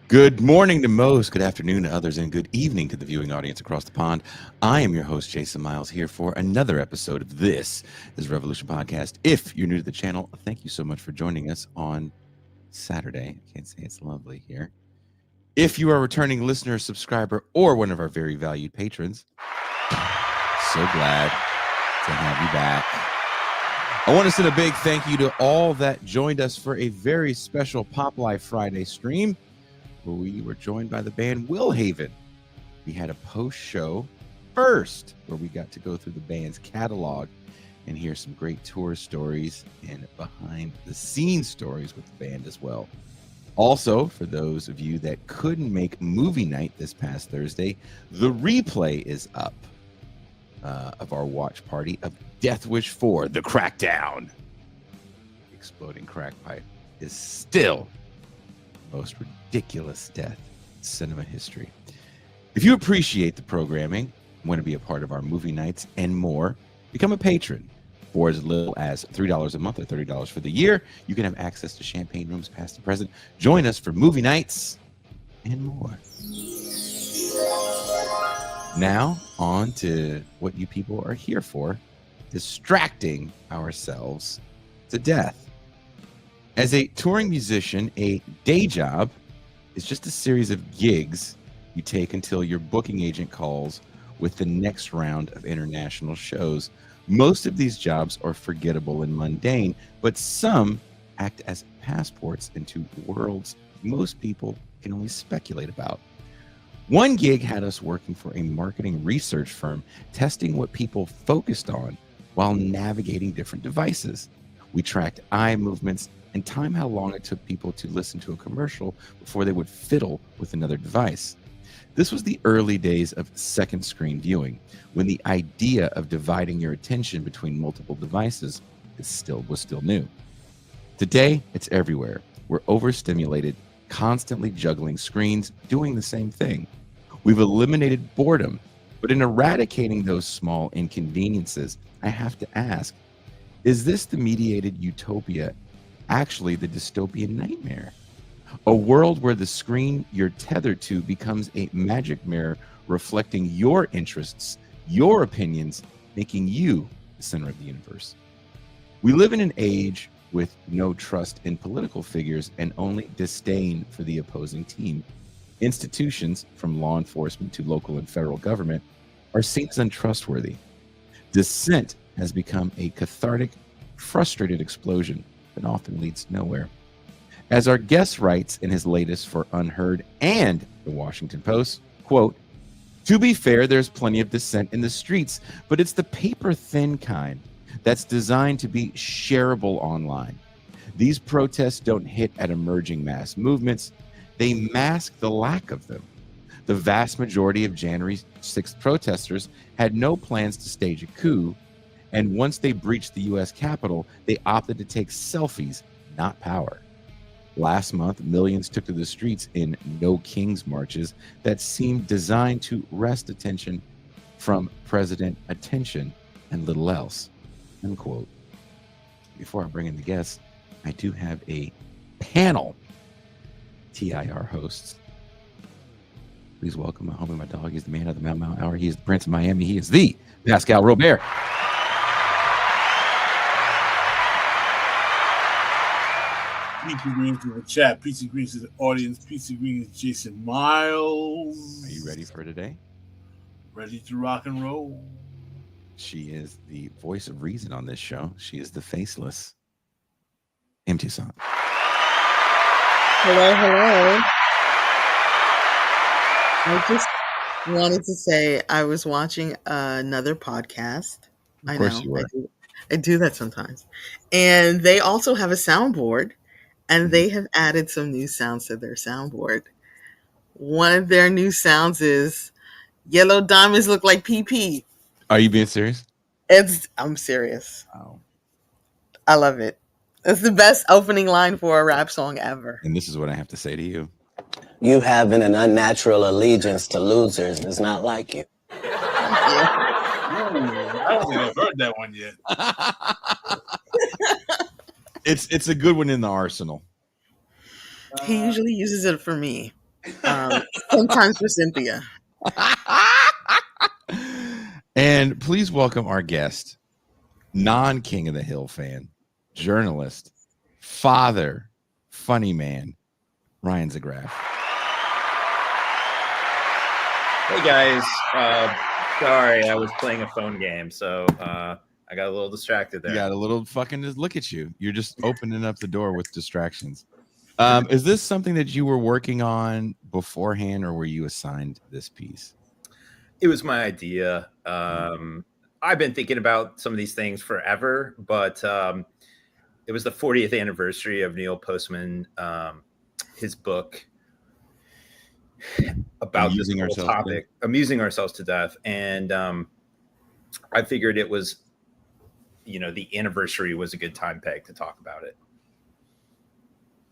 Good morning to most, good afternoon to others, and good evening to the viewing audience across the pond. I am your host, Jason Miles, here for another episode of This is Revolution Podcast. If you're new to the channel, thank you so much for joining us on Saturday. I can't say it's lovely here. If you are a returning listener, subscriber, or one of our very valued patrons, so glad to have you back. I want to send a big thank you to all that joined us for a very special Pop Life Friday stream, where we were joined by the band Willhaven. We had a post-show first where we got to go through the band's catalog and hear some great tour stories and behind-the-scenes stories with the band as well. Also, for those of you that couldn't make movie night this past Thursday, the replay is up of our watch party of Death Wish 4, The Crackdown. Exploding crack pipe is still the most ridiculous death in cinema history. If you appreciate the programming, want to be a part of our movie nights and more, become a patron. For as little as $3 a month or $30 for the year, you can have access to champagne rooms past and present. Join us for movie nights and more. Now, on to what you people are here for, distracting ourselves to death. As a touring musician, a day job is just a series of gigs you take until your booking agent calls with the next round of international shows. Most of these jobs are forgettable and mundane, but some act as passports into worlds most people can only speculate about. One gig had us working for a marketing research firm, testing what people focused on while navigating different devices. We tracked eye movements and time how long it took people to listen to a commercial before they would fiddle with another device. This was the early days of second screen viewing, when the idea of dividing your attention between multiple devices was still new. Today, it's everywhere. We're overstimulated, constantly juggling screens, doing the same thing. We've eliminated boredom, but in eradicating those small inconveniences, I have to ask, is this the mediated utopia actually the dystopian nightmare? A world where the screen you're tethered to becomes a magic mirror reflecting your interests, your opinions, making you the center of the universe. We live in an age with no trust in political figures and only disdain for the opposing team. Institutions, from law enforcement to local and federal government, are seen as untrustworthy. Dissent has become a cathartic, frustrated explosion that often leads nowhere. As our guest writes in his latest for Unheard and the Washington Post, quote, "To be fair, there's plenty of dissent in the streets, but it's the paper-thin kind that's designed to be shareable online. These protests don't hit at emerging mass movements. They mask the lack of them. The vast majority of January 6th protesters had no plans to stage a coup, and once they breached the U.S. Capitol, they opted to take selfies, not power. Last month, millions took to the streets in No Kings marches that seemed designed to wrest attention from President attention and little else." Unquote. Before I bring in the guests, I do have a panel TIR hosts. Please welcome my homie, my dog. He's the man of the Mount Hour. He is the Prince of Miami. He is the Pascal Robert. Peace and greens to the chat. Peace and greens to the audience. Peace and greens, Jason Miles. Are you ready for today? Ready to rock and roll. She is the voice of reason on this show. She is the faceless Empty Song. Hello, hello. I just wanted to say I was watching another podcast. Of course you were. I do that sometimes. And they also have a soundboard, and they have added some new sounds to their soundboard. One of their new sounds is "Yellow diamonds look like PP." Are you being serious? I'm serious. Wow. I love it. It's the best opening line for a rap song ever. And this is what I have to say to you. You having an unnatural allegiance to losers is not like you. I don't think I've heard that one yet. It's a good one in the arsenal. He usually uses it for me. Sometimes for Cynthia. And please welcome our guest, non-King of the Hill fan, journalist, father, funny man, Ryan Zickgraf. Hey guys, sorry, I was playing a phone game, so I got a little distracted there. You got a little fucking, just look at you. You're just opening up the door with distractions. Is this something that you were working on beforehand, or were you assigned this piece? It was my idea. I've been thinking about some of these things forever, but it was the 40th anniversary of Neil Postman, his book about this whole topic, amusing ourselves to death. And I figured it was, the anniversary was a good time peg to talk about it.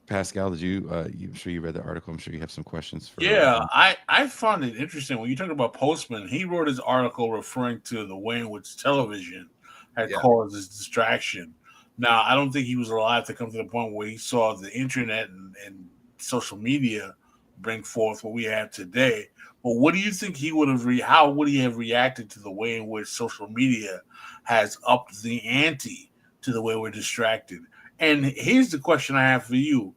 Pascal, did you? I'm sure you read the article. I'm sure you have some questions for. Yeah, I found it interesting when you talk about Postman. He wrote his article referring to the way in which television had caused this distraction. Now, I don't think he was alive to come to the point where he saw the internet and social media bring forth what we have today. But what do you think he would have? How would he have reacted to the way in which social media has upped the ante to the way we're distracted? And here's the question I have for you.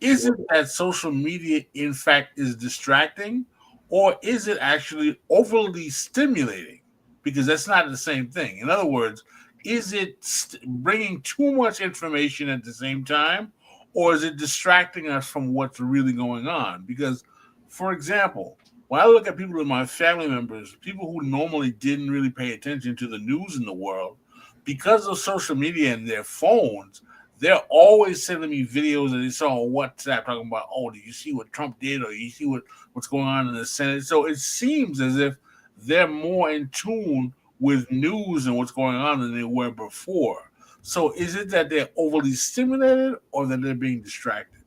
Is it that social media, in fact, is distracting, or is it actually overly stimulating? Because that's not the same thing. In other words, is it bringing too much information at the same time, or is it distracting us from what's really going on? Because, for example, when I look at people in my family members, people who normally didn't really pay attention to the news in the world, because of social media and their phones, they're always sending me videos that they saw on WhatsApp talking about, oh, do you see what Trump did? Or you see what's going on in the Senate? So it seems as if they're more in tune with news and what's going on than they were before. So is it that they're overly stimulated or that they're being distracted?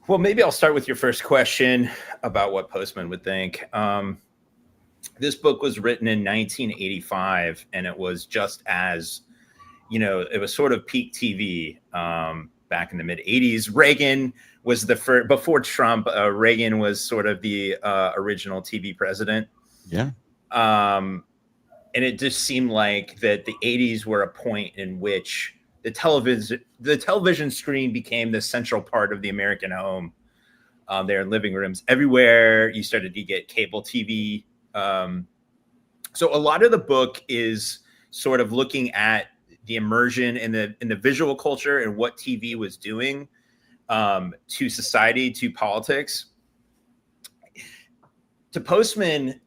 Well, maybe I'll start with your first question about what Postman would think. This book was written in 1985, and it was just as it was sort of peak TV back in the mid 80s. Reagan was the first, before Trump, Reagan was sort of the original TV president. Yeah. And it just seemed like that the 80s were a point in which the television screen became the central part of the American home. There in living rooms everywhere. You started to get cable TV. So a lot of the book is sort of looking at the immersion in the visual culture and what TV was doing to society, to politics. To Postman,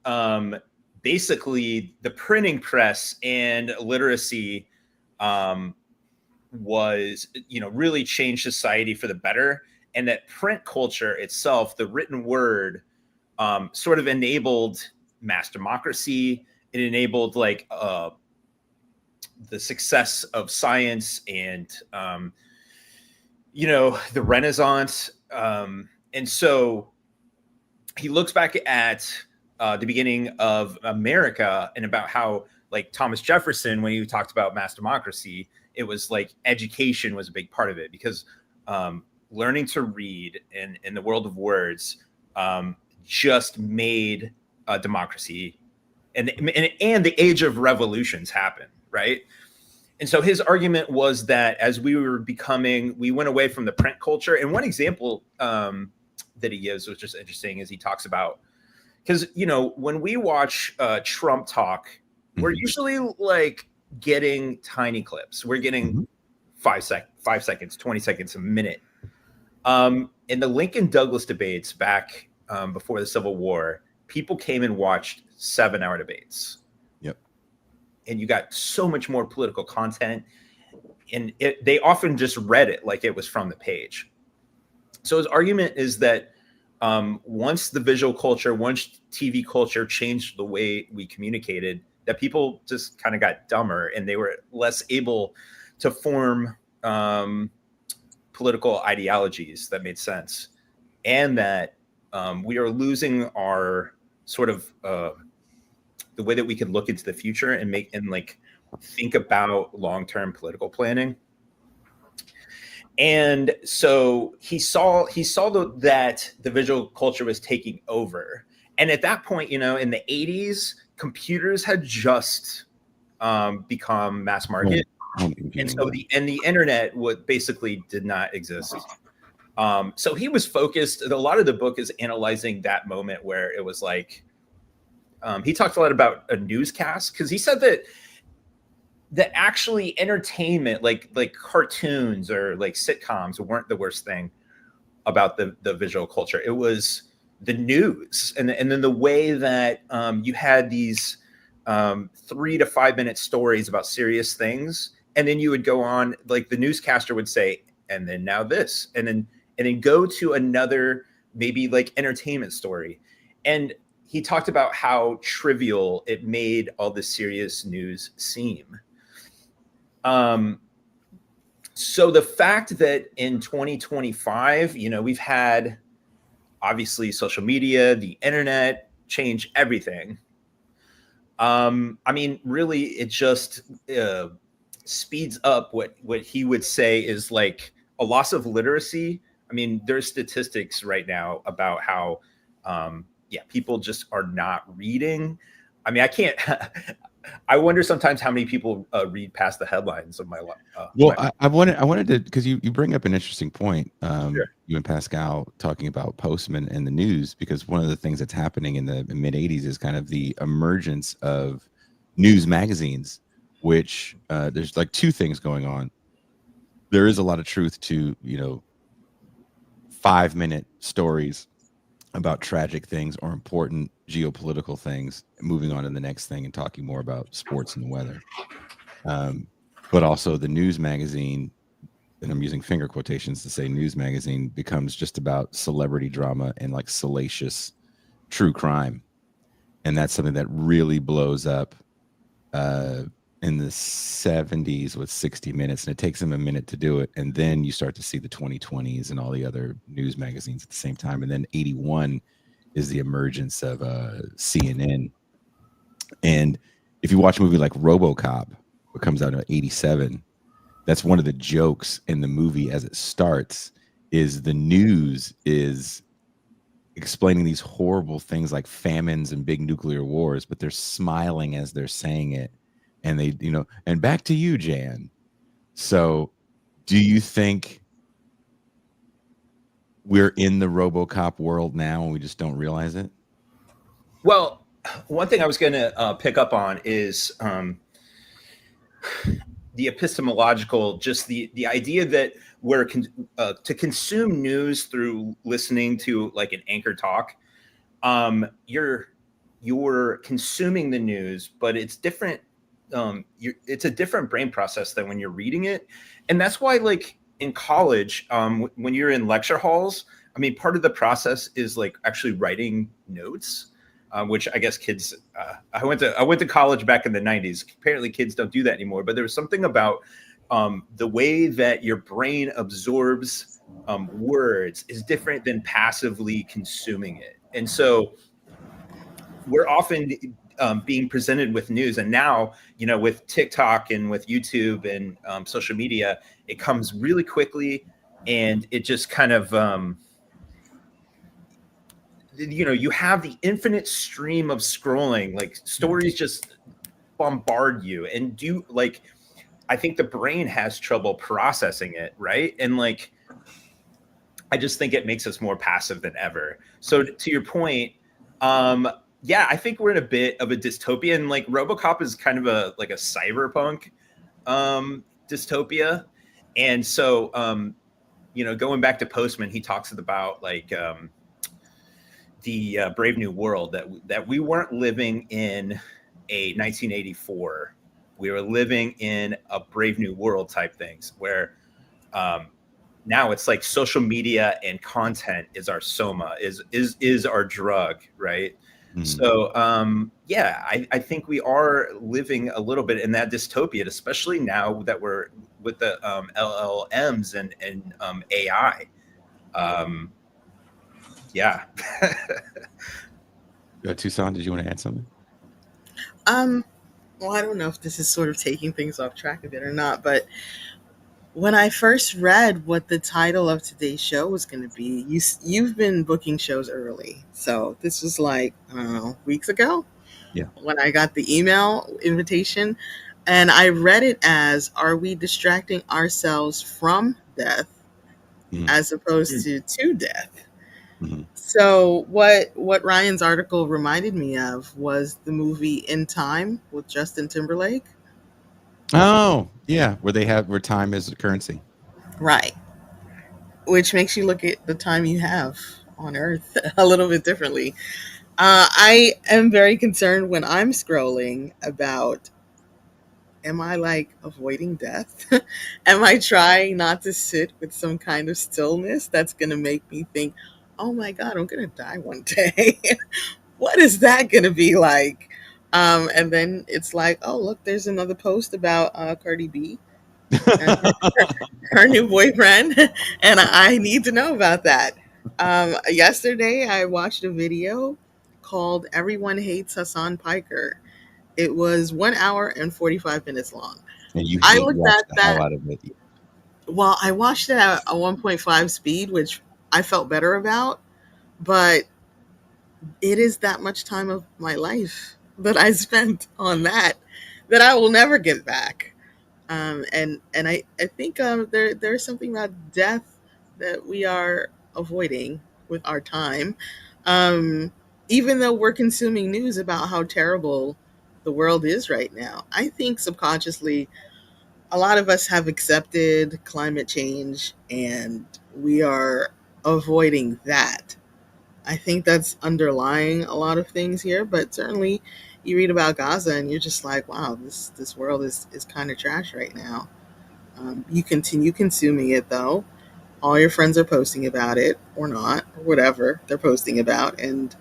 basically the printing press and literacy was, really changed society for the better. And that print culture itself, the written word, sort of enabled mass democracy. It enabled the success of science and, the Renaissance. And so he looks back at the beginning of America and about how, like Thomas Jefferson, when he talked about mass democracy, it was like education was a big part of it, because learning to read in the world of words just made democracy and the age of revolutions happen. Right. And so his argument was that as we went away from the print culture. And one example that he gives was just interesting, is he talks about, because, when we watch Trump talk, we're usually like getting tiny clips. We're getting 5 seconds, 20 seconds, a minute. In the Lincoln Douglas debates back before the Civil War, people came and watched 7-hour debates. And you got so much more political content, and they often just read it like it was from the page. So his argument is that once the visual culture, once TV culture changed the way we communicated, that people just kind of got dumber and they were less able to form political ideologies that made sense, and that we are losing our sort of the way that we can look into the future and think about long-term political planning. And so he saw that the visual culture was taking over. And at that point, in the 80s, computers had just become mass market. And so the internet basically did not exist. So he was focused. A lot of the book is analyzing that moment where it was like, he talked a lot about a newscast, because he said that actually entertainment, like cartoons or like sitcoms, weren't the worst thing about the visual culture. It was the news, and then the way that you had these 3 to 5 minute stories about serious things, and then you would go on, like the newscaster would say, and then now this, and then go to another maybe like entertainment story. And he talked about how trivial it made all the serious news seem. So the fact that in 2025, we've had obviously social media, the internet change everything. I mean, really, it just speeds up what he would say is like a loss of literacy. I mean, there's statistics right now about how, people just are not reading. I mean, I can't. I wonder sometimes how many people read past the headlines of my life. I wanted to, because you bring up an interesting point. Sure. You and Pascal talking about Postman and the news, because one of the things that's happening in the mid 80s is kind of the emergence of news magazines, which there's like two things going on. There is a lot of truth to 5-minute stories about tragic things or important geopolitical things, moving on to the next thing and talking more about sports and the weather. But also the news magazine, and I'm using finger quotations to say news magazine, becomes just about celebrity drama and like salacious true crime. And that's something that really blows up in the 70s with 60 Minutes, and it takes them a minute to do it. And then you start to see the 2020s and all the other news magazines at the same time. And then 81 is the emergence of CNN. And if you watch a movie like Robocop, it comes out in 87, that's one of the jokes in the movie as it starts, is the news is explaining these horrible things like famines and big nuclear wars, but they're smiling as they're saying it. And they, and back to you, Jan. So do you think we're in the Robocop world now and we just don't realize it? Well, one thing I was going to pick up on is the epistemological, just the idea that we're to consume news through listening to like an anchor talk. You're consuming the news, but it's different. It's a different brain process than when you're reading it. And that's why, like in college, when you're in lecture halls, I mean, part of the process is like actually writing notes, which I guess kids, I went to college back in the 90s. Apparently kids don't do that anymore, but there was something about the way that your brain absorbs words is different than passively consuming it. And so we're often being presented with news, and now with TikTok and with YouTube and social media, it comes really quickly, and it just kind of you have the infinite stream of scrolling, like stories just bombard you, and I think the brain has trouble processing it, right? And like I just think it makes us more passive than ever. So to your point, yeah, I think we're in a bit of a dystopia, and like Robocop is kind of a cyberpunk dystopia. And so going back to Postman, he talks about like the Brave New World, that we weren't living in a 1984. We were living in a Brave New World type things, where now it's like social media and content is our soma, is our drug, right? Mm-hmm. So I think we are living a little bit in that dystopia, especially now that we're with the LLMs and AI. Yeah. Tucson, did you want to add something? Well, I don't know if this is sort of taking things off track a bit or not, but When I first read what the title of today's show was going to be, you've been booking shows early, so this was like I don't know, weeks ago. Yeah. When I got the email invitation, and I read it as, "Are we distracting ourselves from death Mhm. as opposed to death?" Mhm. So what Ryan's article reminded me of was the movie In Time with Justin Timberlake. Oh, yeah, where time is a currency. Right. Which makes you look at the time you have on Earth a little bit differently. I am very concerned when I'm scrolling about, am I like avoiding death? Am I trying not to sit with some kind of stillness that's going to make me think, oh my God, I'm going to die one day? What is that going to be like? And then it's like, oh, look, there's another post about Cardi B and her new boyfriend, and I need to know about that. Yesterday, I watched a video called "Everyone Hates Hassan Piker." It was 1 hour and 45 minutes long. And you I hate looked watch at the hell that. out of it. Well, I watched it at a 1.5 speed, which I felt better about, but it is that much time of my life that I spent on that I will never get back. And I think there's something about death that we are avoiding with our time. Um, Even though we're consuming news about how terrible the world is right now, I think subconsciously a lot of us have accepted climate change and we are avoiding that. I think that's underlying a lot of things here, but certainly you read about Gaza and you're just like, wow, this world is kind of trash right now. You continue consuming it though. All your friends are posting about it, or not, or whatever they're posting about, and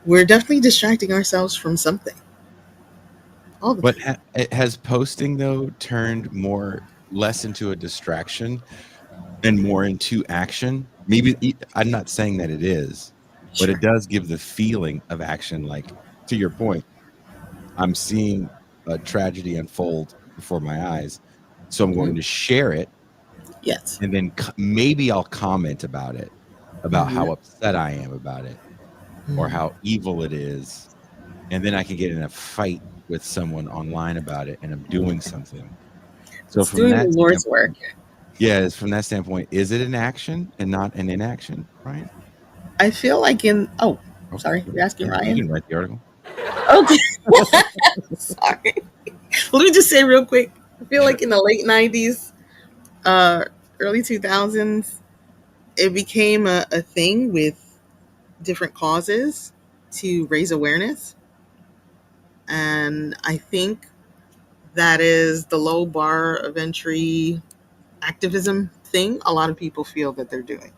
we're definitely distracting ourselves from something all the But time. has posting though turned less into a distraction and more into action? I'm not saying that it is, but it Sure. does give the feeling of action. Like, to your point, I'm seeing a tragedy unfold before my eyes, so I'm Hmm. going to share it, Yes. and then maybe I'll comment about it, about Hmm. how upset I am about it, or how evil it is, and then I can get in a fight with someone online about it, and I'm doing something. So It's from doing the that Lord's work. standpoint, yeah, from that standpoint, is it an action and not an inaction, Ryan? I feel like in, oh, Oh, sorry, you're asking you Ryan. can write the article. Okay. Sorry. Let me just say real quick. I feel Sure. like in the late '90s, uh, early 2000s, it became a thing with different causes to raise awareness. And I think that is the low bar of entry activism thing a lot of people feel that they're doing.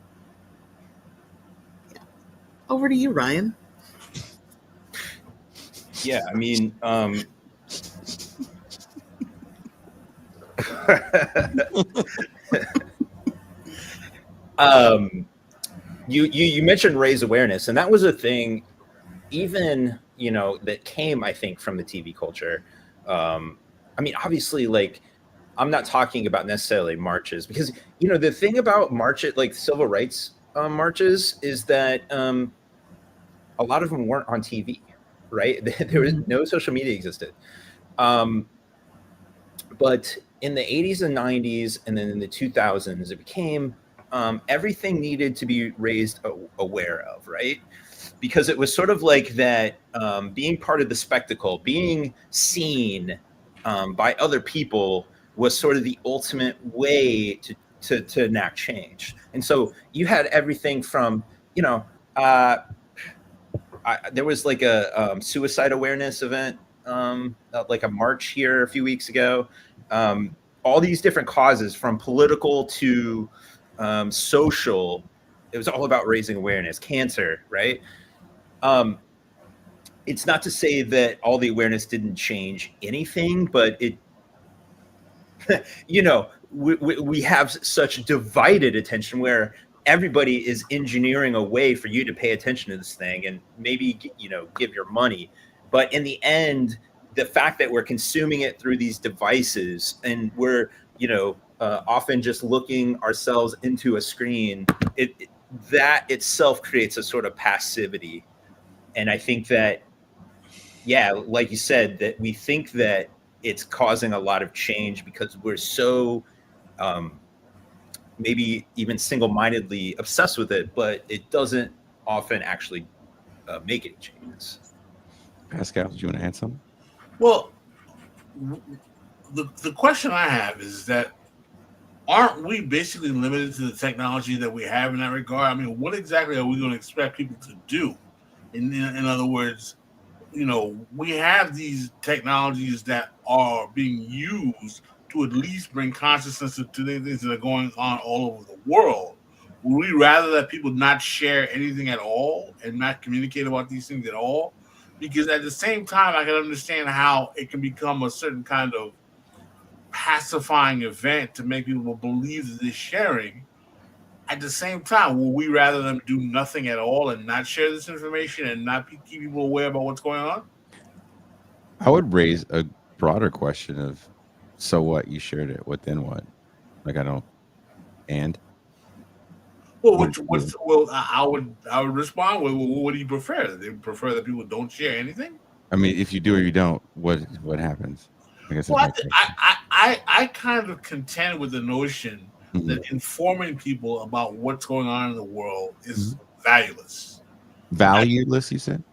Yeah. Over to you, Ryan. Yeah, I mean, um, you mentioned raise awareness, and that was a thing, even that came, I think, from the TV culture. I mean, obviously, like, I'm not talking about necessarily marches, because the thing about marches, like civil rights marches, is that a lot of them weren't on TV, right? There was no social media existed. Um, but in the 80s and 90s, and then in the 2000s, it became everything needed to be raised aware of, right? Because it was sort of like that, being part of the spectacle, being seen by other people, was sort of the ultimate way to enact change. And so you had everything from, uh, there was like a suicide awareness event, like a march here a few weeks ago. All these different causes, from political to social. It was all about raising awareness. Cancer, right? It's not to say that all the awareness didn't change anything, but it, we have such divided attention, where everybody is engineering a way for you to pay attention to this thing and maybe give your money. But in the end, the fact that we're consuming it through these devices, and we're often just looking ourselves into a screen, that itself creates a sort of passivity. And I think that, yeah, like you said, that we think that it's causing a lot of change because we're so maybe even single-mindedly obsessed with it, but it doesn't often actually make any changes. Pascal, do you want to add something? Well, the question I have is that aren't we basically limited to the technology that we have in that regard? I mean, what exactly are we going to expect people to do? In other words, we have these technologies that are being used to at least bring consciousness to the things that are going on all over the world. Would we rather that people not share anything at all and not communicate about these things at all? Because at the same time, I can understand how it can become a certain kind of pacifying event to make people believe that they're sharing. At the same time, would we rather them do nothing at all and not share this information and not keep people aware about what's going on? I would raise a broader question of, so what? You shared it. What then? What? Like, I don't. And well, I would respond with, well, what do you prefer? They prefer that people don't share anything. I mean, if you do or you don't, what happens? I guess. Well, I kind of contend with the notion that informing people about what's going on in the world is valueless. Valueless, you said?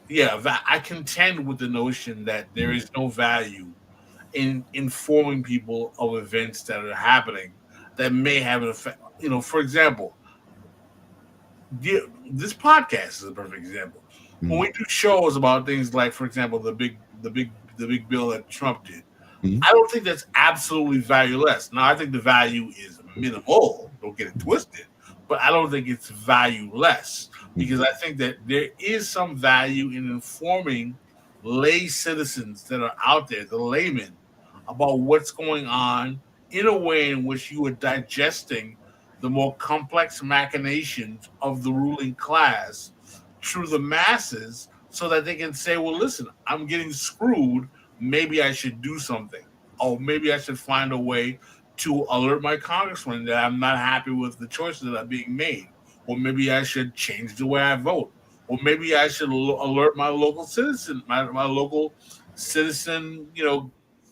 Yeah, I contend with the notion that there is no value in informing people of events that are happening that may have an effect. For example, this podcast is a perfect example. When we do shows about things like, for example, the big bill that Trump did, I don't think that's absolutely valueless. Now, I think the value is minimal. Don't get it twisted. But I don't think it's valueless because I think that there is some value in informing lay citizens that are out there, the laymen, about what's going on in a way in which you are digesting the more complex machinations of the ruling class through the masses so that they can say, well, listen, I'm getting screwed. Maybe I should do something. Or maybe I should find a way to alert my congressman that I'm not happy with the choices that are being made. Or maybe I should change the way I vote. Or maybe I should alert my local citizen, my local citizen,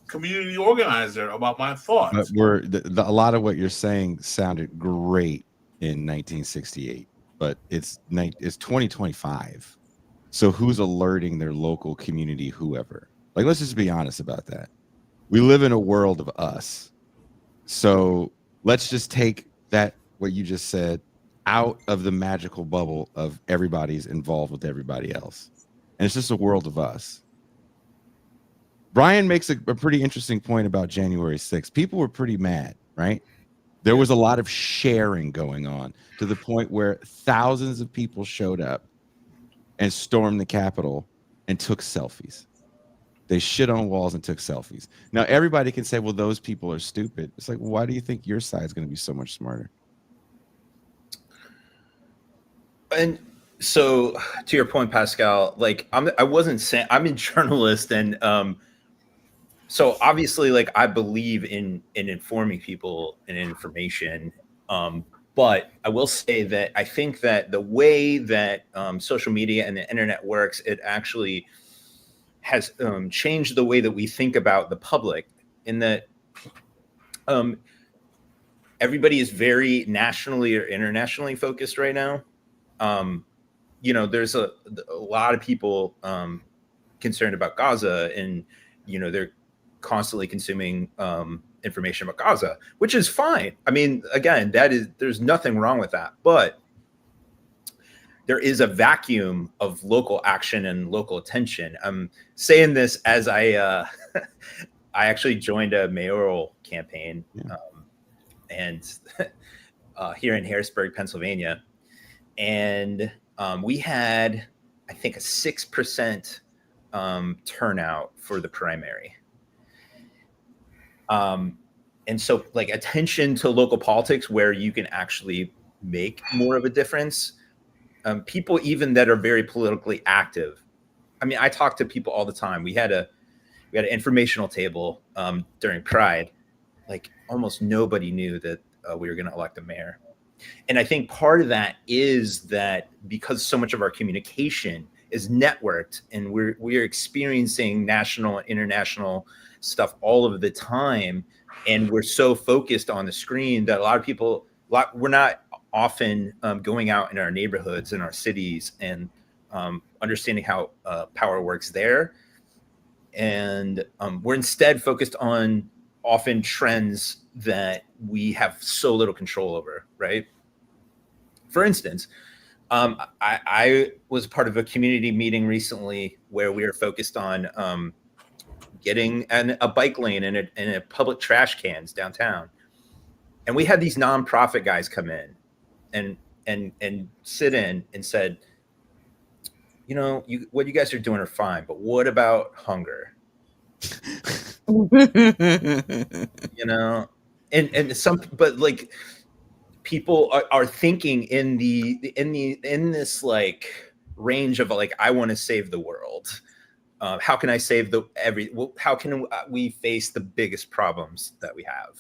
community organizer about my thoughts. But a lot of what you're saying sounded great in 1968, but it's 2025. So who's alerting their local community, whoever? Like, let's just be honest about that. We live in a world of us. So let's just take that, what you just said, out of the magical bubble of everybody's involved with everybody else. And it's just a world of us. Brian makes a pretty interesting point about January 6th. People were pretty mad, right? There was a lot of sharing going on to the point where thousands of people showed up and stormed the Capitol and took selfies. They shit on walls and took selfies. Now, everybody can say, well, those people are stupid. It's like, why do you think your side's going to be so much smarter? And so, to your point, Pascal, like, I wasn't saying, I'm a journalist, and so obviously, like, I believe in informing people and information. But I will say that I think that the way that social media and the internet works, it actually has changed the way that we think about the public, in that everybody is very nationally or internationally focused right now. There's a lot of people concerned about Gaza, and they're constantly consuming information about Gaza, which is fine. I mean, again, there's nothing wrong with that, but there is a vacuum of local action and local attention. I'm saying this as I actually joined a mayoral campaign, and here in Harrisburg, Pennsylvania, and we had, I think, a 6% turnout for the primary. And so, like, attention to local politics where you can actually make more of a difference. People even that are very politically active. I mean, I talk to people all the time. We had an informational table during Pride. Like, almost nobody knew that we were going to elect a mayor. And I think part of that is that because so much of our communication is networked and we're experiencing national and international stuff all of the time, and we're so focused on the screen that a lot of people, we're not often going out in our neighborhoods, in our cities, and understanding how power works there. And we're instead focused on often trends that we have so little control over, right? For instance, I was part of a community meeting recently where we were focused on getting a bike lane and a public trash cans downtown. And we had these nonprofit guys come in and sit in and said, you know, what you guys are doing are fine, but what about hunger? You know, and some, but like people are thinking in this like range of like, I want to save the world. How can I save how can we face the biggest problems that we have?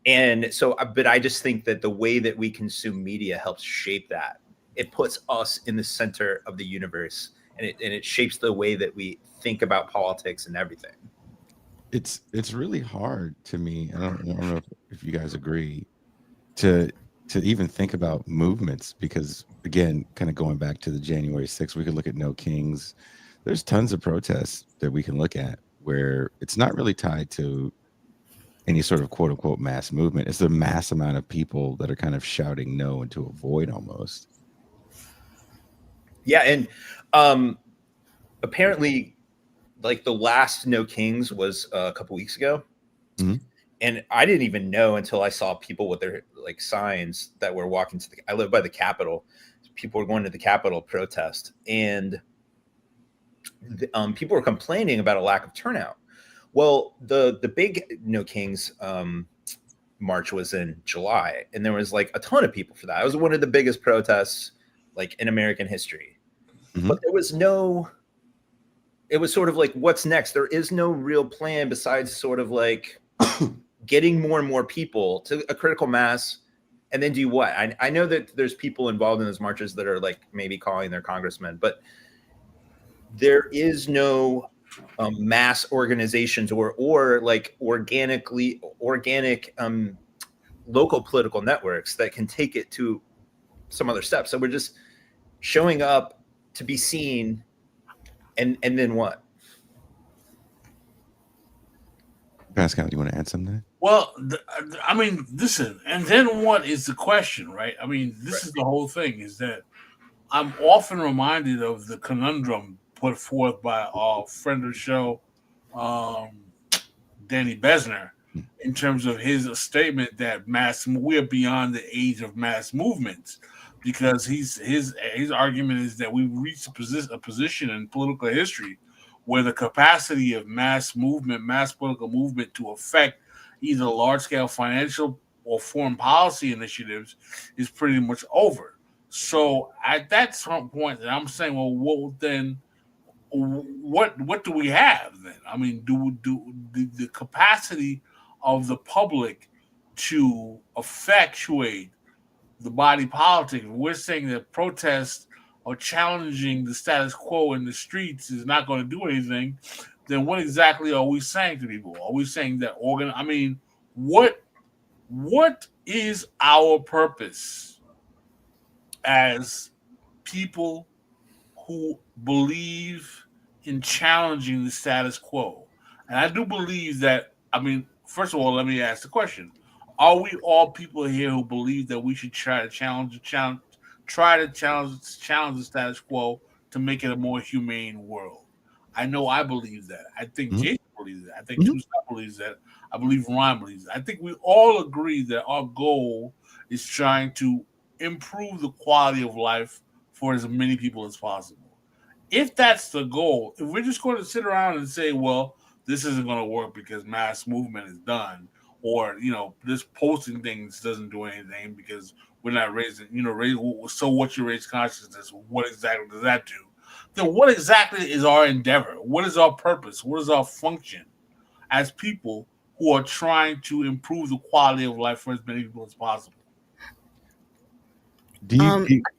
And so, but I just think that the way that we consume media helps shape that. It puts us in the center of the universe, and it shapes the way that we think about politics and everything. It's really hard to me. I don't know if you guys agree to even think about movements, because again, kind of going back to the January 6th, we could look at No Kings. There's tons of protests that we can look at where it's not really tied to any sort of quote unquote mass movement. It's the mass amount of people that are kind of shouting no into a void almost. Yeah. And apparently like the last No Kings was a couple weeks ago. Mm-hmm. And I didn't even know until I saw people with their like signs that were walking to I live by the Capitol. People were going to the Capitol protest, and people were complaining about a lack of turnout. Well, the big No Kings march was in July, and there was like a ton of people for that. It was one of the biggest protests like in American history. Mm-hmm. But there was it was sort of like, what's next? There is no real plan besides sort of like getting more and more people to a critical mass, and then do what? I know that there's people involved in those marches that are like maybe calling their congressmen, but there is no mass organizations or like organic local political networks that can take it to some other steps. So we're just showing up to be seen, and then what? Pascal, do you want to add something? Well, I mean, listen, and then what is the question, right? I mean, this is the whole thing, is that I'm often reminded of the conundrum put forth by our friend of the show, Danny Besner, in terms of his statement that we're beyond the age of mass movements, because his argument is that we've reached a position in political history where the capacity of mass political movement to affect either large-scale financial or foreign policy initiatives is pretty much over. So at that point, I'm saying, well, what do we have then? I mean, do the capacity of the public to effectuate the body politic? We're saying that protests or challenging the status quo in the streets is not going to do anything. Then what exactly are we saying to people? Are we saying that I mean, what is our purpose as people who believe in challenging the status quo? And I do believe that, I mean, first of all, let me ask the question. Are we all people here who believe that we should try to challenge the status quo to make it a more humane world? I know I believe that. I think Jason believes that. I think Tucson believes that. I believe Ron believes that. I think we all agree that our goal is trying to improve the quality of life for as many people as possible. If that's the goal, if we're just going to sit around and say, well, this isn't going to work because mass movement is done, or, you know, this posting things doesn't do anything because we're not raising, so what's your raise consciousness? What exactly does that do? Then what exactly is our endeavor? What is our purpose? What is our function as people who are trying to improve the quality of life for as many people as possible.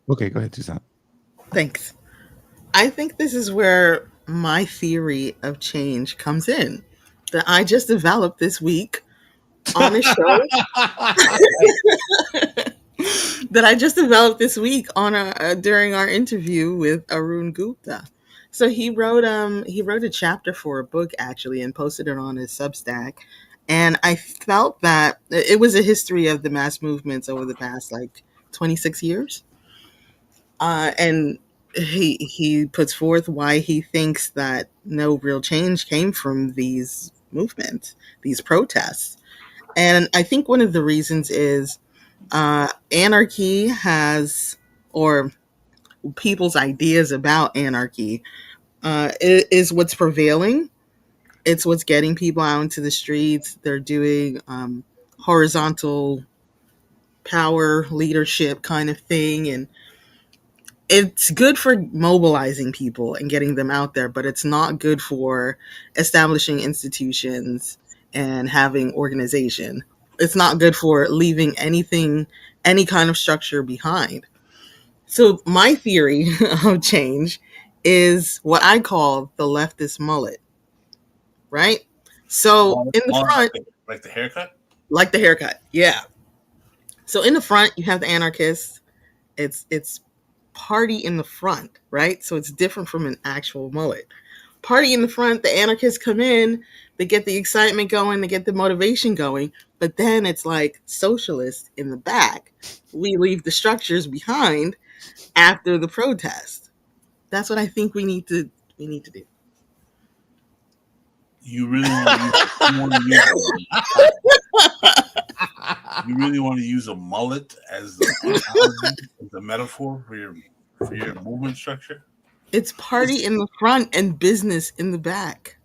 Okay, go ahead, Tucson. Thanks. I think this is where my theory of change comes in, that I just developed this week on a show. That I just developed this week on during our interview with Arun Gupta. So he wrote a chapter for a book actually and posted it on his Substack. And I felt that it was a history of the mass movements over the past like 26 years. And he puts forth why he thinks that no real change came from these movements, these protests. And I think one of the reasons is anarchy has, or people's ideas about anarchy, is what's prevailing. It's what's getting people out into the streets. They're doing horizontal power leadership kind of thing. And it's good for mobilizing people and getting them out there, but it's not good for establishing institutions and having organization. It's not good for leaving any kind of structure behind. So my theory of change is what I call the leftist mullet, right? So in the front, like the haircut, yeah. So in the front, you have the anarchists. It's party in the front, right? So it's different from an actual mullet. Party in the front, the anarchists come in, they get the excitement going, they get the motivation going, but then it's like socialist in the back. We leave the structures behind after the protest. That's what I think we need to do. You really want to use a mullet as the metaphor for your movement structure? It's party in the front and business in the back.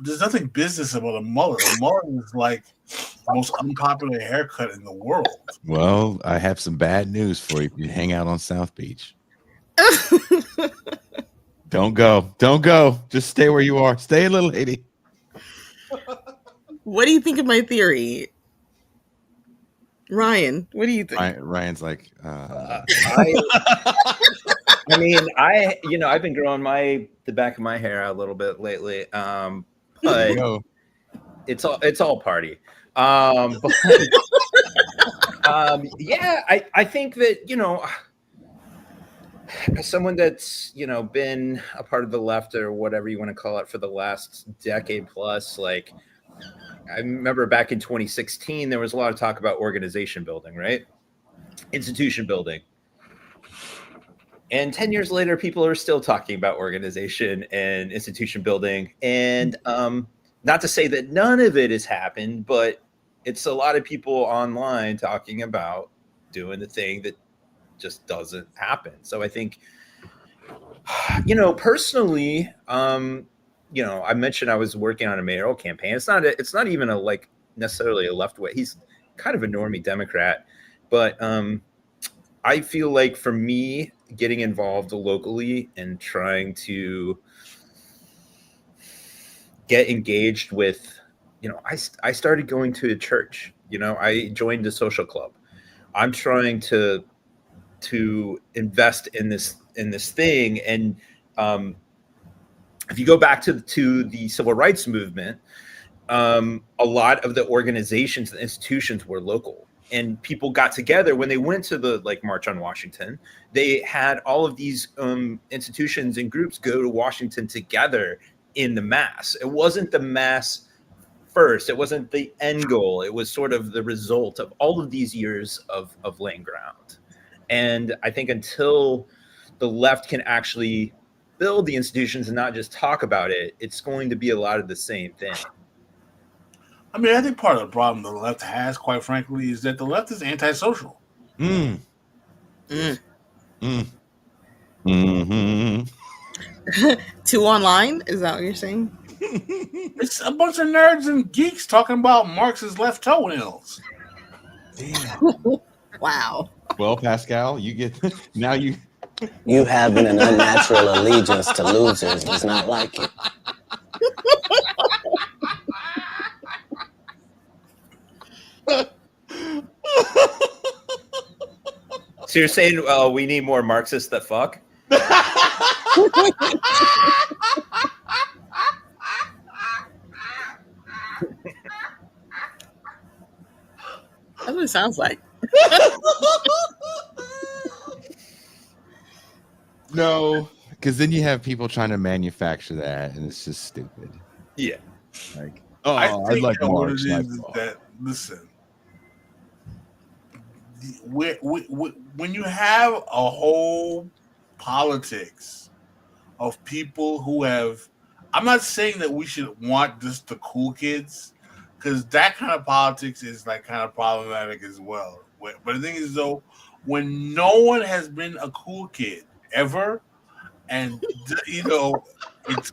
There's nothing business about a mullet. A mullet is like the most unpopular haircut in the world. Well, I have some bad news for you if you hang out on South Beach. Don't go. Just stay where you are. Stay, little lady. What do you think of my theory? Ryan, what do you think? Ryan's like, I mean, I've been growing the back of my hair out a little bit lately, but it's all party. Yeah, I think that as someone that's been a part of the left or whatever you want to call it for the last decade plus, like I remember back in 2016 there was a lot of talk about organization building, right? Institution building. And 10 years later, people are still talking about organization and institution building. And not to say that none of it has happened, but it's a lot of people online talking about doing the thing that just doesn't happen. So I think, personally, I mentioned I was working on a mayoral campaign. It's not even necessarily a left way. He's kind of a normie Democrat, but I feel like for me, getting involved locally and trying to get engaged with, I started going to a church, I joined a social club. I'm trying to invest in this thing. And if you go back to the civil rights movement, a lot of the organizations and institutions were local. And people got together when they went to the March on Washington. They had all of these institutions and groups go to Washington together in the mass. It wasn't the mass first. It wasn't the end goal. It was sort of the result of all of these years of laying ground. And I think until the left can actually build the institutions and not just talk about it, it's going to be a lot of the same thing. I mean, I think part of the problem the left has, quite frankly, is that the left is antisocial. Mm-hmm. Too online? Is that what you're saying? It's a bunch of nerds and geeks talking about Marx's left toenails. Damn. Wow. Well, Pascal, you get now you. You having an unnatural allegiance to losers does not like it. So you're saying we need more Marxists that fuck? That's what it sounds like. No, because then you have people trying to manufacture that, and it's just stupid. Yeah. Like, I I'd think like that what Marx. it Like, is that, listen, when you have a whole politics of people who have, I'm not saying that we should want just the cool kids, because that kind of politics is like kind of problematic as well. But the thing is, though, when no one has been a cool kid ever, and you know, it's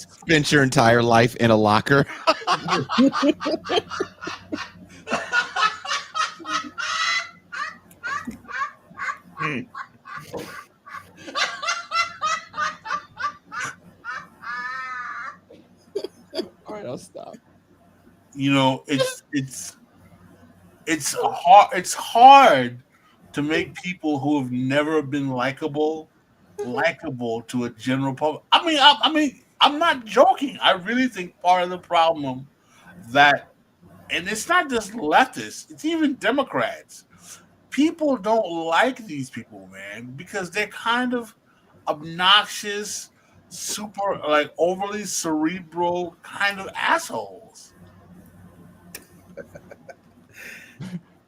spent your entire life in a locker. All right, I'll stop. you know, it's hard to make people who have never been likable to a general public. I mean, I'm not joking. I really think part of the problem that, and it's not just leftists, it's even Democrats. People don't like these people, man, because they're kind of obnoxious, super like overly cerebral kind of assholes.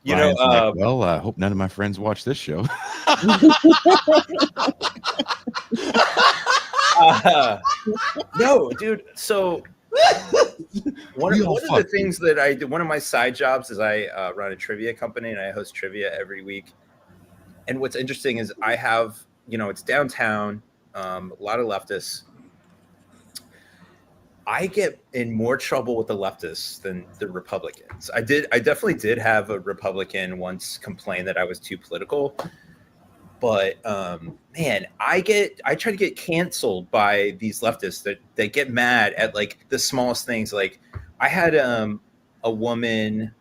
You know, Ryan's like, well, I hope none of my friends watch this show. No, dude. So one of the things that I do, one of my side jobs is I run a trivia company and I host trivia every week. And what's interesting is I have, it's downtown, a lot of leftists. I get in more trouble with the leftists than the Republicans. I definitely did have a Republican once complain that I was too political. But man, I try to get canceled by these leftists that they get mad at like the smallest things. Like I had a woman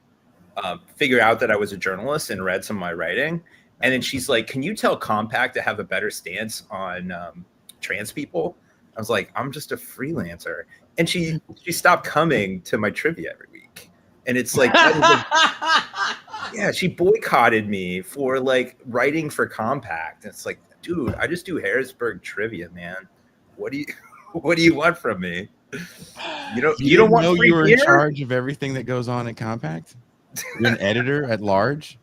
figure out that I was a journalist and read some of my writing, and then she's like, "Can you tell Compact to have a better stance on trans people?" I was like, "I'm just a freelancer," and she stopped coming to my trivia every week, and it's like. Yeah, she boycotted me for like writing for Compact. It's like, dude, I just do Harrisburg trivia, man. What do you want from me? You don't want free you're beer? in charge of everything that goes on at Compact? You're an editor at large?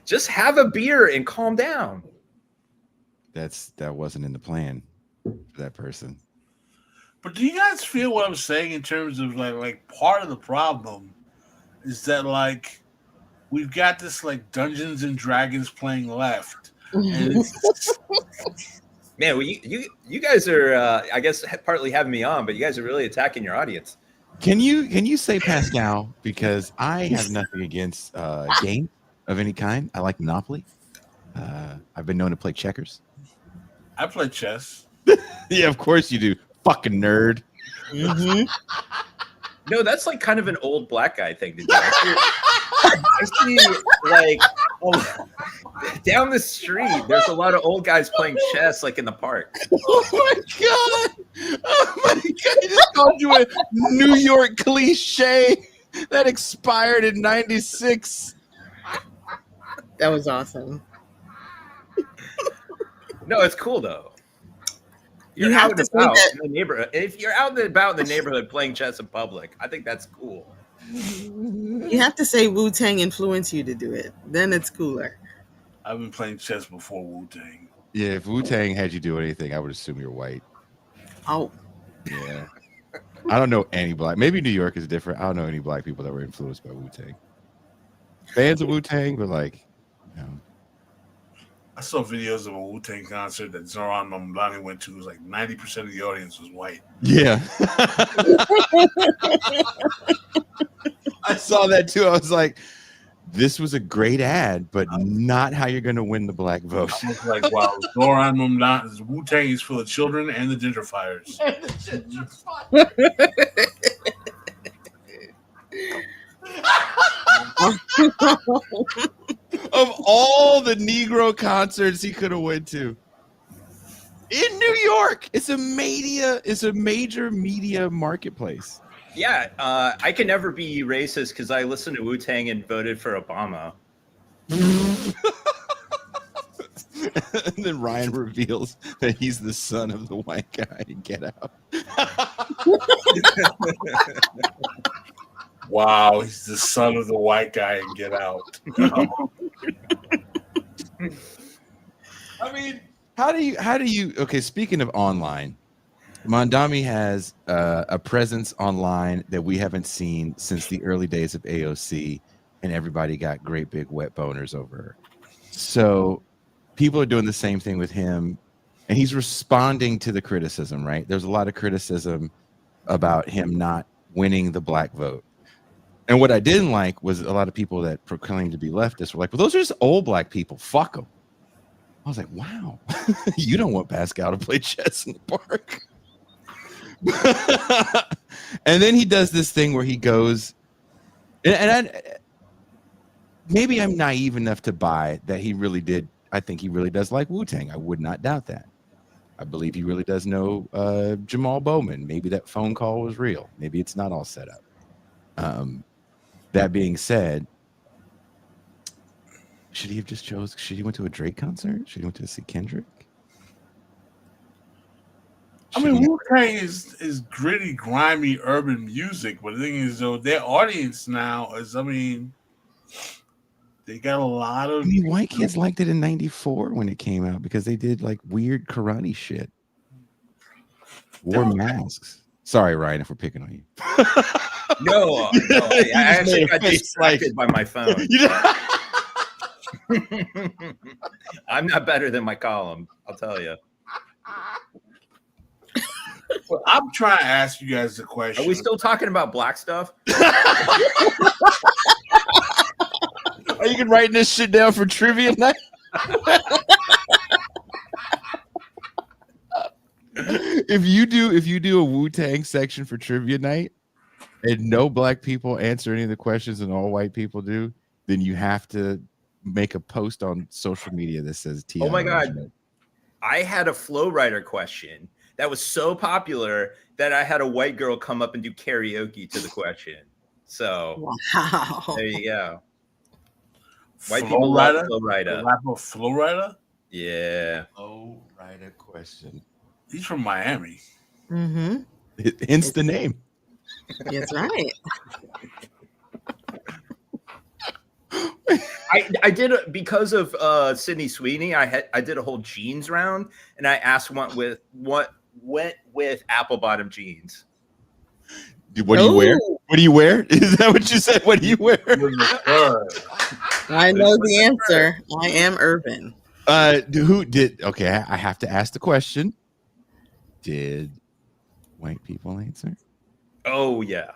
Just have a beer and calm down. That wasn't in the plan for that person. But do you guys feel what I'm saying in terms of like part of the problem is that like we've got this like Dungeons and Dragons playing left, and it's man, well, you guys are I guess partly having me on, but you guys are really attacking your audience. Can you say Pascal? Because I have nothing against game of any kind. I like Monopoly. I've been known to play checkers. I play chess. Yeah, of course you do. Fucking nerd. Mm-hmm. No, that's like kind of an old black guy thing to do. I see like down the street, there's a lot of old guys playing chess like in the park. Oh my god! Oh my god! You just called you a New York cliche that expired in '96. That was awesome. No, it's cool though. You're You out have and to say about that- in the neighborhood. If you're out and about in the neighborhood playing chess in public, I think that's cool. You have to say Wu-Tang influenced you to do it. Then it's cooler. I've been playing chess before Wu-Tang. Yeah, if Wu-Tang had you do anything, I would assume you're white. Oh. Yeah. I don't know any black. Maybe New York is different. I don't know any black people that were influenced by Wu-Tang. Fans of Wu-Tang, but like, I saw videos of a Wu-Tang concert that Zohran Mamdani went to. It was like 90% of the audience was white. Yeah. I saw that too. I was like, this was a great ad, but not how you're going to win the black vote. I was like, wow, Zohran Mamdani, Wu-Tang is full of children and the gentrifiers. of all the Negro concerts he could have went to in New York. It's a major media marketplace. Yeah, I can never be racist because I listened to Wu-Tang and voted for Obama. And then Ryan reveals that he's the son of the white guy in Get Out. Wow, he's the son of the white guy in Get Out. I mean, how do you? Okay, speaking of online, Mamdani has a presence online that we haven't seen since the early days of AOC, and everybody got great big wet boners over her. So people are doing the same thing with him, and he's responding to the criticism, right? There's a lot of criticism about him not winning the black vote. And what I didn't like was a lot of people that proclaimed to be leftists were like, well, those are just old black people. Fuck them. I was like, wow, you don't want Pascal to play chess in the park. And then he does this thing where he goes, maybe I'm naive enough to buy that he really did. I think he really does like Wu-Tang. I would not doubt that. I believe he really does know Jamal Bowman. Maybe that phone call was real. Maybe it's not all set up. That being said, should he have just should he went to a Drake concert? Should he went to see Kendrick? I mean, Wu-Tang is gritty, grimy, urban music, but the thing is, though, their audience now is, I mean, they got a lot of. I mean, white kids liked it in '94 when it came out because they did like weird karate shit, wore masks. Sorry, Ryan, if we're picking on you. No, I actually got distracted by my phone. I'm not better than my column, I'll tell you. Well, I'm trying to ask you guys a question. Are we still talking about black stuff? Are you can write this shit down for trivia night? If you do a Wu-Tang section for trivia night and no black people answer any of the questions and all white people do, then you have to make a post on social media that says T. Oh my God. I had a Flow Rider question that was so popular that I had a white girl come up and do karaoke to the question. So wow. There you go. White Flow people Rider? love Flow Rider. Flow Rider? Yeah. Flow Rider question. He's from Miami. Mm-hmm. Hence the name. That's right. I did because of Sydney Sweeney. I did a whole jeans round, and I asked what went with apple bottom jeans. What do you wear? What do you wear? Is that what you said? What do you wear? I know the answer. I am urban. Who did? Okay, I have to ask the question. Did white people answer? Oh yeah.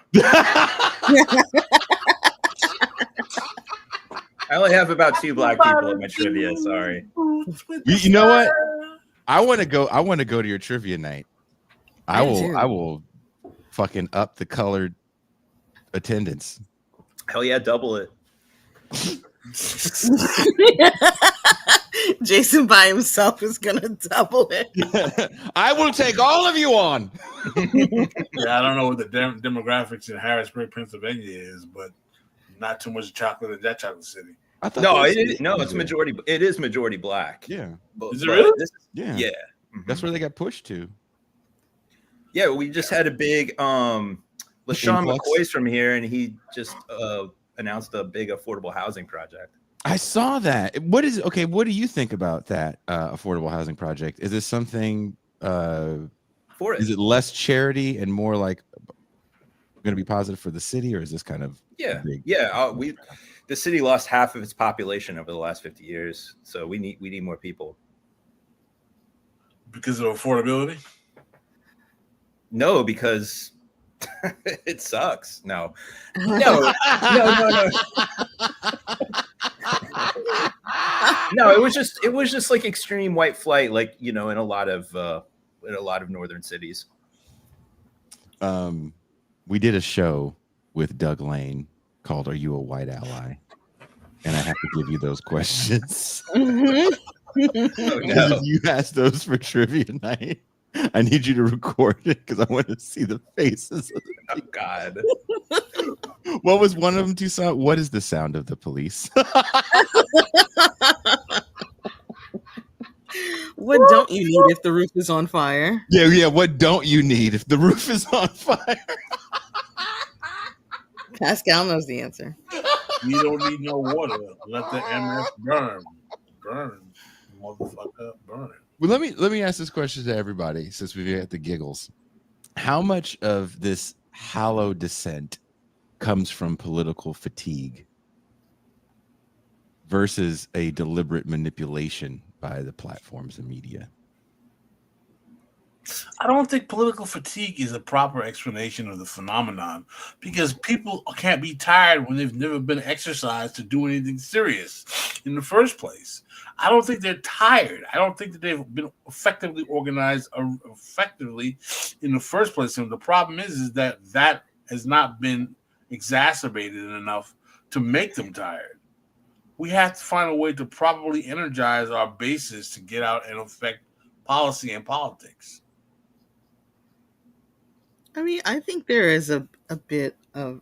I only have about 2 black people in my trivia. Sorry. You know what? I want to go to your trivia night. I will fucking up the colored attendance. Hell yeah, double it. Jason by himself is gonna double it. I will take all of you on. Yeah, I don't know what the demographics in Harrisburg, Pennsylvania is, but not too much chocolate in that chocolate city. It's majority. It is majority black. Yeah. Is it really? Yeah. Yeah. That's where they got pushed to. Yeah, we just had a big LaShawn McCoy's from here, and he just announced a big affordable housing project. I saw that. What do you think about that affordable housing project? Is this something for it? Is it less charity and more like going to be positive for the city, or is this kind of the city lost half of its population over the last 50 years, so we need more people. Because of affordability? No, because it sucks. No. No, it was just like extreme white flight, like, in a lot of northern cities. We did a show with Doug Lane called "Are You a White Ally?" and I have to give you those questions. Mhm. Oh, Because no. if you ask those for trivia night, I need you to record it because I want to see the faces of the Oh, God. What was one of them to sound? What is the sound of the police? What don't you need if the roof is on fire? Yeah. What don't you need if the roof is on fire? Pascal knows the answer. You don't need no water. Let the MS burn. Burn. Motherfucker, burn it. Well, let me ask this question to everybody since we've got the giggles. How much of this hollow dissent comes from political fatigue versus a deliberate manipulation by the platforms and media? I don't think political fatigue is a proper explanation of the phenomenon because people can't be tired when they've never been exercised to do anything serious in the first place. I don't think they're tired. I don't think that they've been effectively organized or effectively in the first place. And the problem is that has not been exacerbated enough to make them tired. We have to find a way to properly energize our bases to get out and affect policy and politics. I mean, I think there is a bit of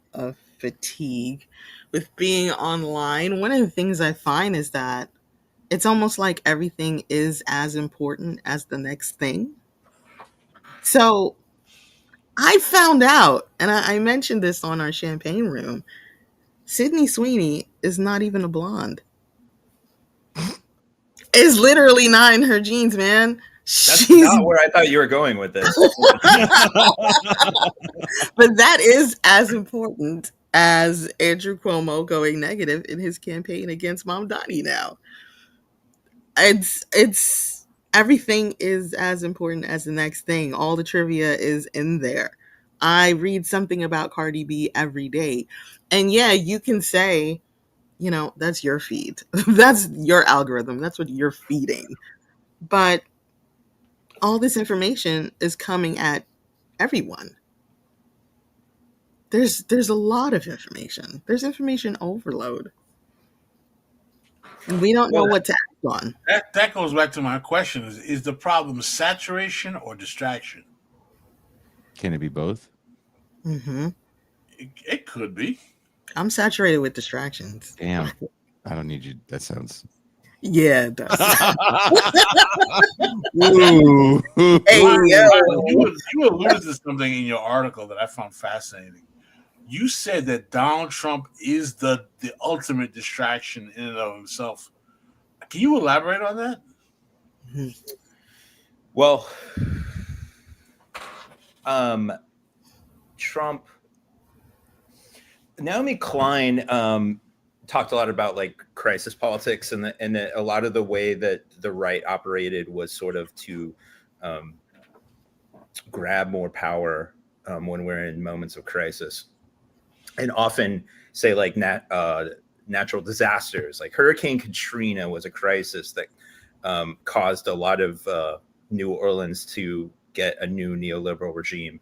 fatigue with being online. One of the things I find is that it's almost like everything is as important as the next thing. So I found out, and I mentioned this on our champagne room, Sydney Sweeney is not even a blonde. It's literally not in her genes, man. That's She's, not where I thought you were going with this. but that is as important as Andrew Cuomo going negative in his campaign against Mamdani now. It's everything is as important as the next thing. All the trivia is in there. I read something about Cardi B every day. And yeah, you can say, that's your feed. That's your algorithm. That's what you're feeding. But all this information is coming at everyone. There's a lot of information. There's information overload. And we don't know what to act on. That goes back to my question: is the problem saturation or distraction? Can it be both? Mm-hmm. It could be. I'm saturated with distractions. Damn. I don't need you. That sounds. Yeah, it does. Ooh. Hey, yo. You alluded to something in your article that I found fascinating. You said that Donald Trump is the ultimate distraction in and of himself. Can you elaborate on that? Well, Trump, Naomi Klein talked a lot about like crisis politics and that a lot of the way that the right operated was sort of to grab more power when we're in moments of crisis, and often say like natural disasters, like Hurricane Katrina was a crisis that caused a lot of New Orleans to get a new neoliberal regime,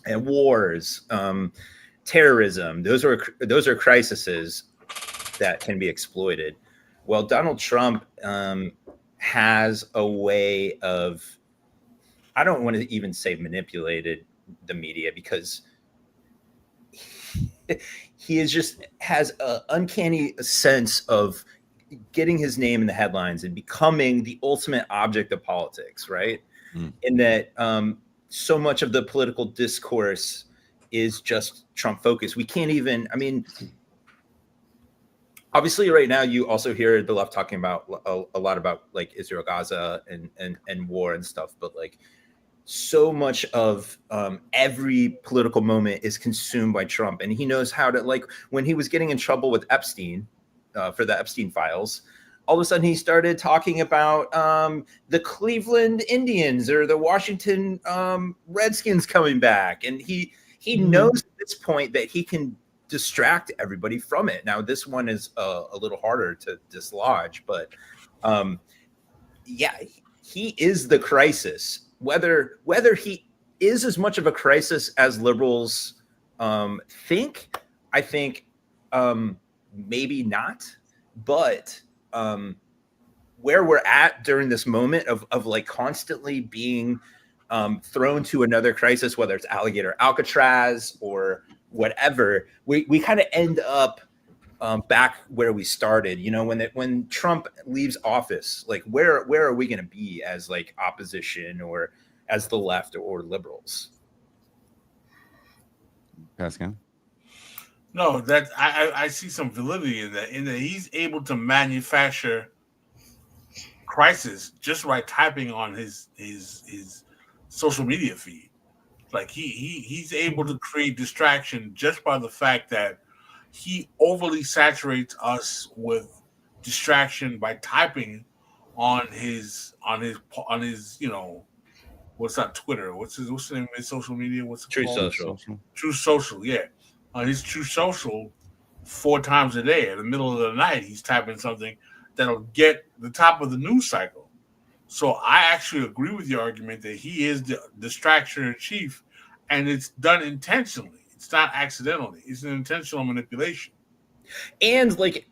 and wars, terrorism. Those are crises that can be exploited. Well, Donald Trump has a way of, I don't want to even say manipulated the media, because he has an uncanny sense of getting his name in the headlines and becoming the ultimate object of politics, right? In that so much of the political discourse is just Trump focused. We can't even, obviously right now you also hear the left talking about a lot about like Israel, Gaza and war and stuff, but like so much of every political moment is consumed by Trump. And he knows how to, like when he was getting in trouble with Epstein for the Epstein files, all of a sudden he started talking about the Cleveland Indians or the Washington Redskins coming back. And he knows at this point that he can distract everybody from it. Now, this one is a little harder to dislodge, but he is the crisis. Whether he is as much of a crisis as liberals think, I think maybe not, but where we're at during this moment of like constantly being thrown to another crisis, whether it's alligator Alcatraz or whatever, we kind of end up back where we started. You know, when Trump leaves office, like where are we going to be as like opposition or as the left or liberals? Pascal? No, that I see some validity in that he's able to manufacture crisis just by typing on his social media feed. Like he's able to create distraction just by the fact that he overly saturates us with distraction by typing on his you know, what's on Twitter? What's the name of his social media? What's it True called? Social. True Social, yeah. On his True Social, 4 times a day in the middle of the night, he's typing something that'll get the top of the news cycle. So I actually agree with your argument that he is the distraction in chief, and it's done intentionally. It's not accidentally. It's an intentional manipulation. And like,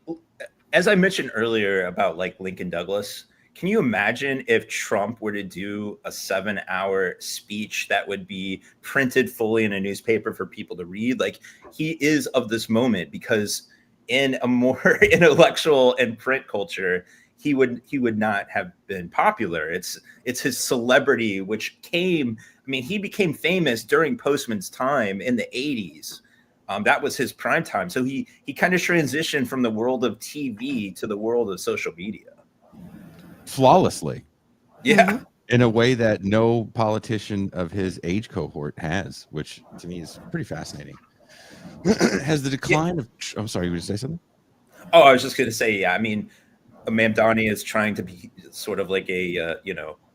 as I mentioned earlier about like Lincoln Douglas, can you imagine if Trump were to do a 7-hour speech that would be printed fully in a newspaper for people to read? Like, he is of this moment, because in a more intellectual and print culture, he would not have been popular. It's his celebrity, which came. I mean, he became famous during Postman's time in the 80s. That was his prime time. So he kind of transitioned from the world of TV to the world of social media. Flawlessly. Yeah. In a way that no politician of his age cohort has, which to me is pretty fascinating. Has the decline of... I'm sorry, you were going to say something? Oh, I was just going to say, yeah, I mean, Mamdani is trying to be sort of like a,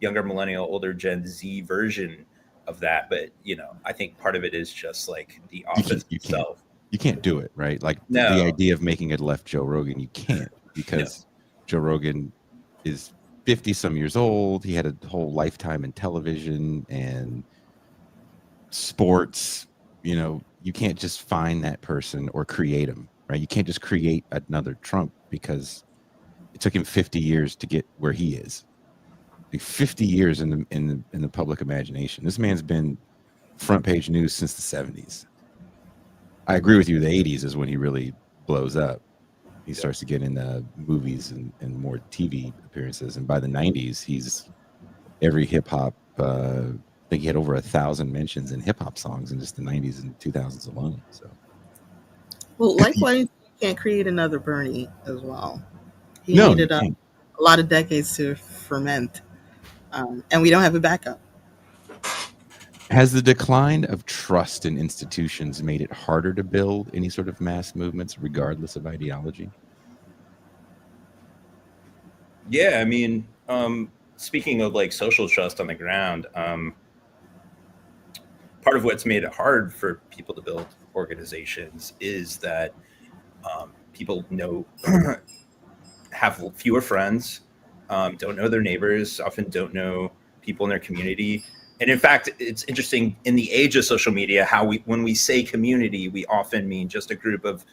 younger millennial, older Gen Z version of that. But, I think part of it is just like the office itself. You can't do it, right? Like the idea of making it left Joe Rogan, you can't, because Joe Rogan is 50 some years old. He had a whole lifetime in television and sports. You can't just find that person or create him, right? You can't just create another Trump, because it took him 50 years to get where he is. Like 50 years in the public imagination. This man's been front page news since the 70s. I agree with you. The 80s is when he really blows up. He starts to get into movies and more TV appearances. And by the 90s, he's every hip hop. I think he had over 1,000 mentions in hip hop songs in just the 90s and 2000s alone. So, well, likewise, you can't create another Bernie as well. He needed a lot of decades to ferment, and we don't have a backup. Has the decline of trust in institutions made it harder to build any sort of mass movements, regardless of ideology? Yeah, I mean, speaking of like social trust on the ground, part of what's made it hard for people to build organizations is that people have fewer friends, don't know their neighbors, often don't know people in their community. And in fact, it's interesting in the age of social media, how when we say community, we often mean just a group of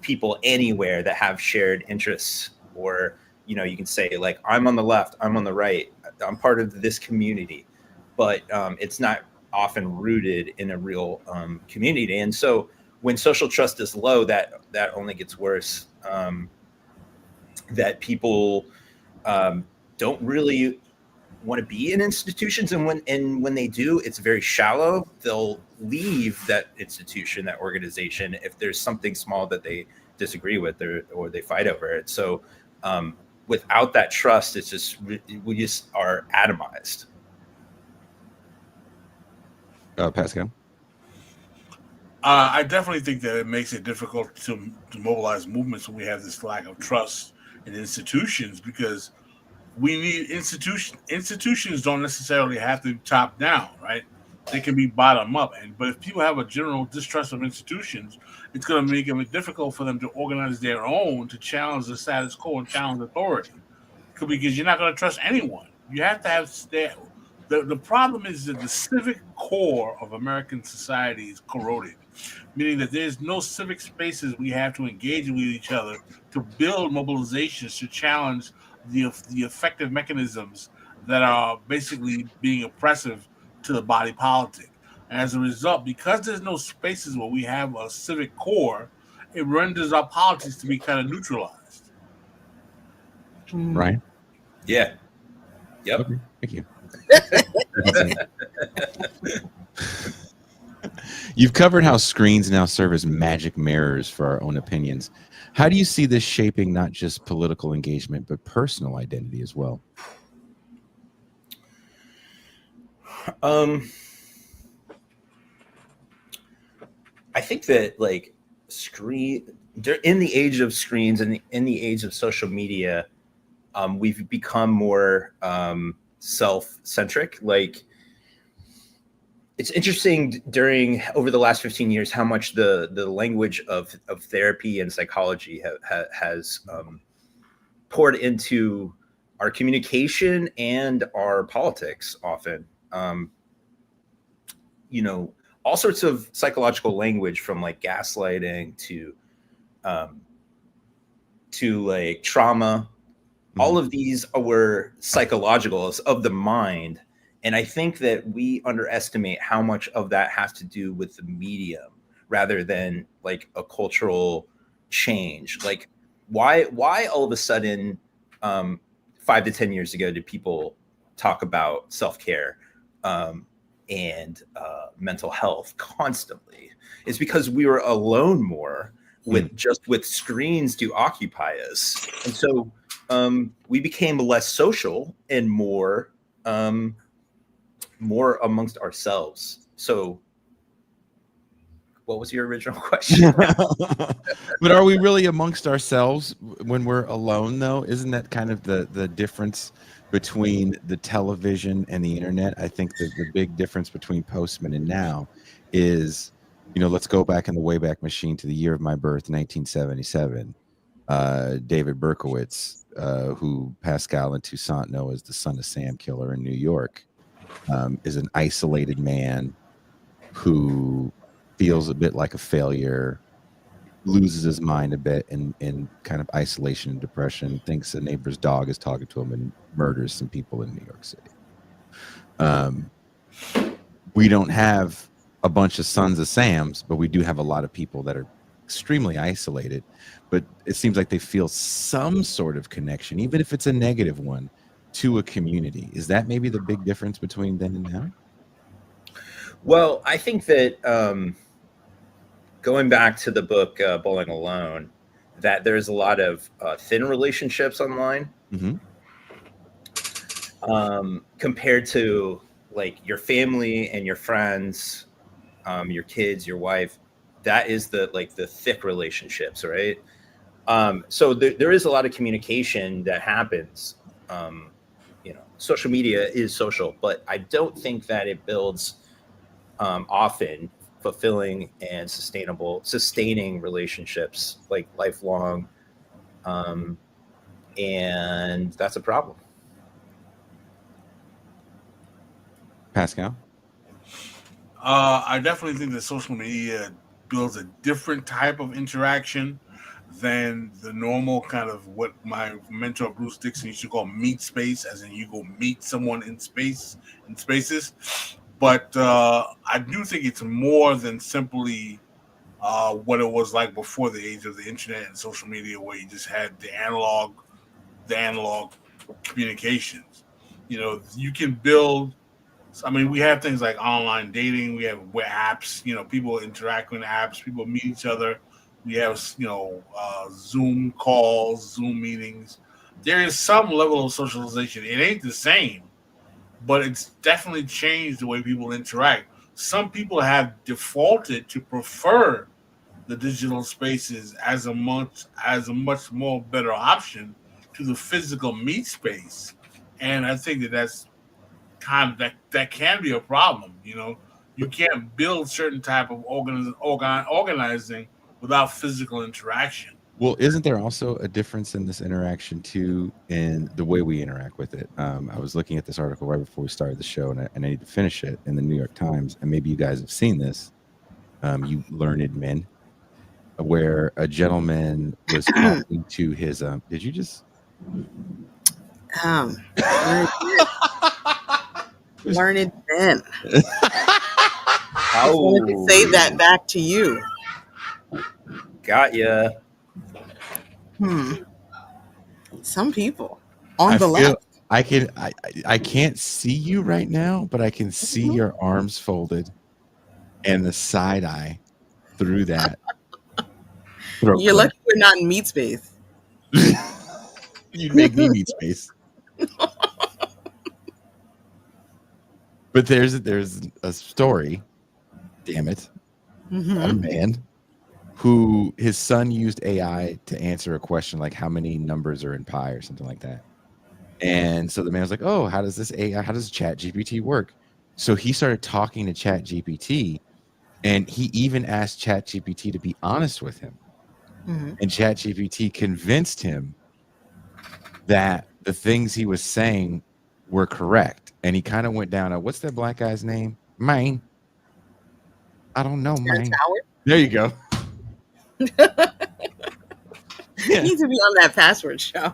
people anywhere that have shared interests. Or, you can say like, I'm on the left, I'm on the right, I'm part of this community, but it's not often rooted in a real community. And so when social trust is low, that only gets worse. That people don't really want to be in institutions, and when they do, it's very shallow. They'll leave that institution, that organization, if there's something small that they disagree with or they fight over it. So without that trust, it's just we just are atomized. Pascal? I definitely think that it makes it difficult to mobilize movements when we have this lack of trust in institutions, because we need institutions don't necessarily have to be top down, right? They can be bottom up. But if people have a general distrust of institutions, it's going to make it difficult for them to organize their own to challenge the status quo and challenge authority. Because you're not going to trust anyone. You have to have The problem is that the civic core of American society is corroded, meaning that there's no civic spaces we have to engage with each other to build mobilizations to challenge the effective mechanisms that are basically being oppressive to the body politic. And as a result, because there's no spaces where we have a civic core, it renders our politics to be kind of neutralized. Right? Yeah. Yep. Okay, thank you. You've covered how screens now serve as magic mirrors for our own opinions. How do you see this shaping not just political engagement, but personal identity as well? I think that like in the age of screens and in the age of social media, we've become more self-centric. Like, it's interesting over the last 15 years how much the language of therapy and psychology has poured into our communication and our politics often. All sorts of psychological language, from like gaslighting to like trauma. All of these were psychological, of the mind. And I think that we underestimate how much of that has to do with the medium rather than like a cultural change. Like, why all of a sudden 5 to 10 years ago did people talk about self-care and mental health constantly? It's because we were alone more with screens to occupy us. And so we became less social and more amongst ourselves. So what was your original question? But are we really amongst ourselves when we're alone, though? Isn't that kind of the difference between the television and the internet? I think that the big difference between Postman and now is, let's go back in the Wayback Machine to the year of my birth, 1977. David Berkowitz, who Pascal and Toussaint know as the son of Sam Killer in New York, is an isolated man who feels a bit like a failure, loses his mind a bit in kind of isolation and depression, thinks a neighbor's dog is talking to him, and murders some people in New York City. We don't have a bunch of sons of Sams, but we do have a lot of people that are extremely isolated, but it seems like they feel some sort of connection, even if it's a negative one, to a community. Is that maybe the big difference between then and now? Well, I think that going back to the book Bowling Alone, that there's a lot of thin relationships online compared to like your family and your friends, your kids, your wife. That is the thick relationships, right? So there is a lot of communication that happens. Social media is social, but I don't think that it builds often fulfilling and sustaining relationships, like lifelong. And that's a problem. Pascal? I definitely think that social media builds a different type of interaction than the normal kind of what my mentor Bruce Dixon used to call meet space, as in you go meet someone in spaces. But I do think it's more than simply what it was like before the age of the internet and social media, where you just had the analog communications. You can build. I mean, we have things like online dating. We have web apps. People interact with apps. People meet each other. We have, Zoom calls, Zoom meetings. There is some level of socialization. It ain't the same, but it's definitely changed the way people interact. Some people have defaulted to prefer the digital spaces as a much more better option to the physical meet space, and I think that's kind of that can be a problem. You can't build certain type of organizing without physical interaction. Well, isn't there also a difference in this interaction too, in the way we interact with it? I was looking at this article right before we started the show, and I need to finish it in the New York Times, and maybe you guys have seen this, you learned men, where a gentleman was talking to his. Did you just? Learned men. I wanted to say that back to you. Got ya. Some people on the left. I can't see you right now, but I can see your arms folded and the side eye through that. You're lucky we're not in meat space. You make me meat space. But there's a story, damn it, about a man who his son used AI to answer a question like how many numbers are in pi or something like that. And so the man was like, oh, how does Chat GPT work? So he started talking to Chat GPT, and he even asked Chat GPT to be honest with him. And Chat GPT convinced him that the things he was saying were correct. And he kind of went down a, what's that black guy's name? Mine. I don't know, mine. There you go. You need to be on that password show.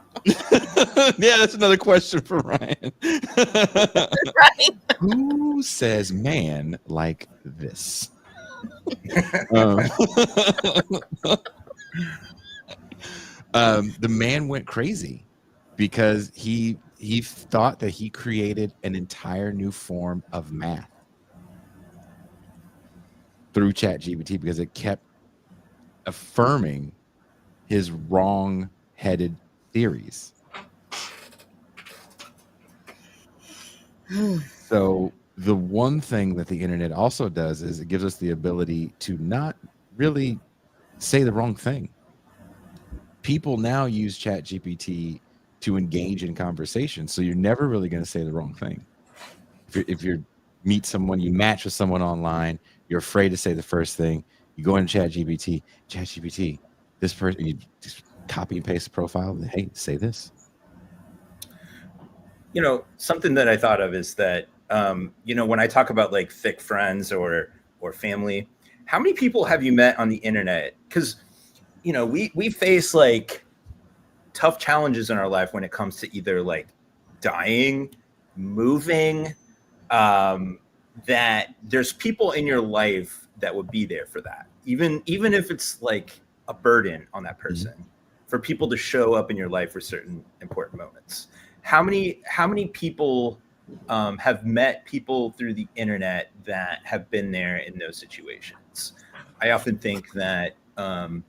Yeah, that's another question for Ryan. Right. Who says man like this? The man went crazy because he thought that he created an entire new form of math through ChatGPT because it kept affirming his wrong-headed theories. So the one thing that the internet also does is it gives us the ability to not really say the wrong thing. People now use ChatGPT to engage in conversation, so you're never really going to say the wrong thing. If you meet someone, you match with someone online, you're afraid to say the first thing, you go into ChatGPT, this person, you just copy and paste the profile, and, hey, say this. You know, something that I thought of is that, you know, when I talk about like thick friends or family, how many people have you met on the internet? Because, you know, we face like tough challenges in our life when it comes to either like dying, moving, that there's people in your life that would be there for that. Even if it's like a burden on that person, for people to show up in your life for certain important moments. How many people have met people through the internet that have been there in those situations? I often think that a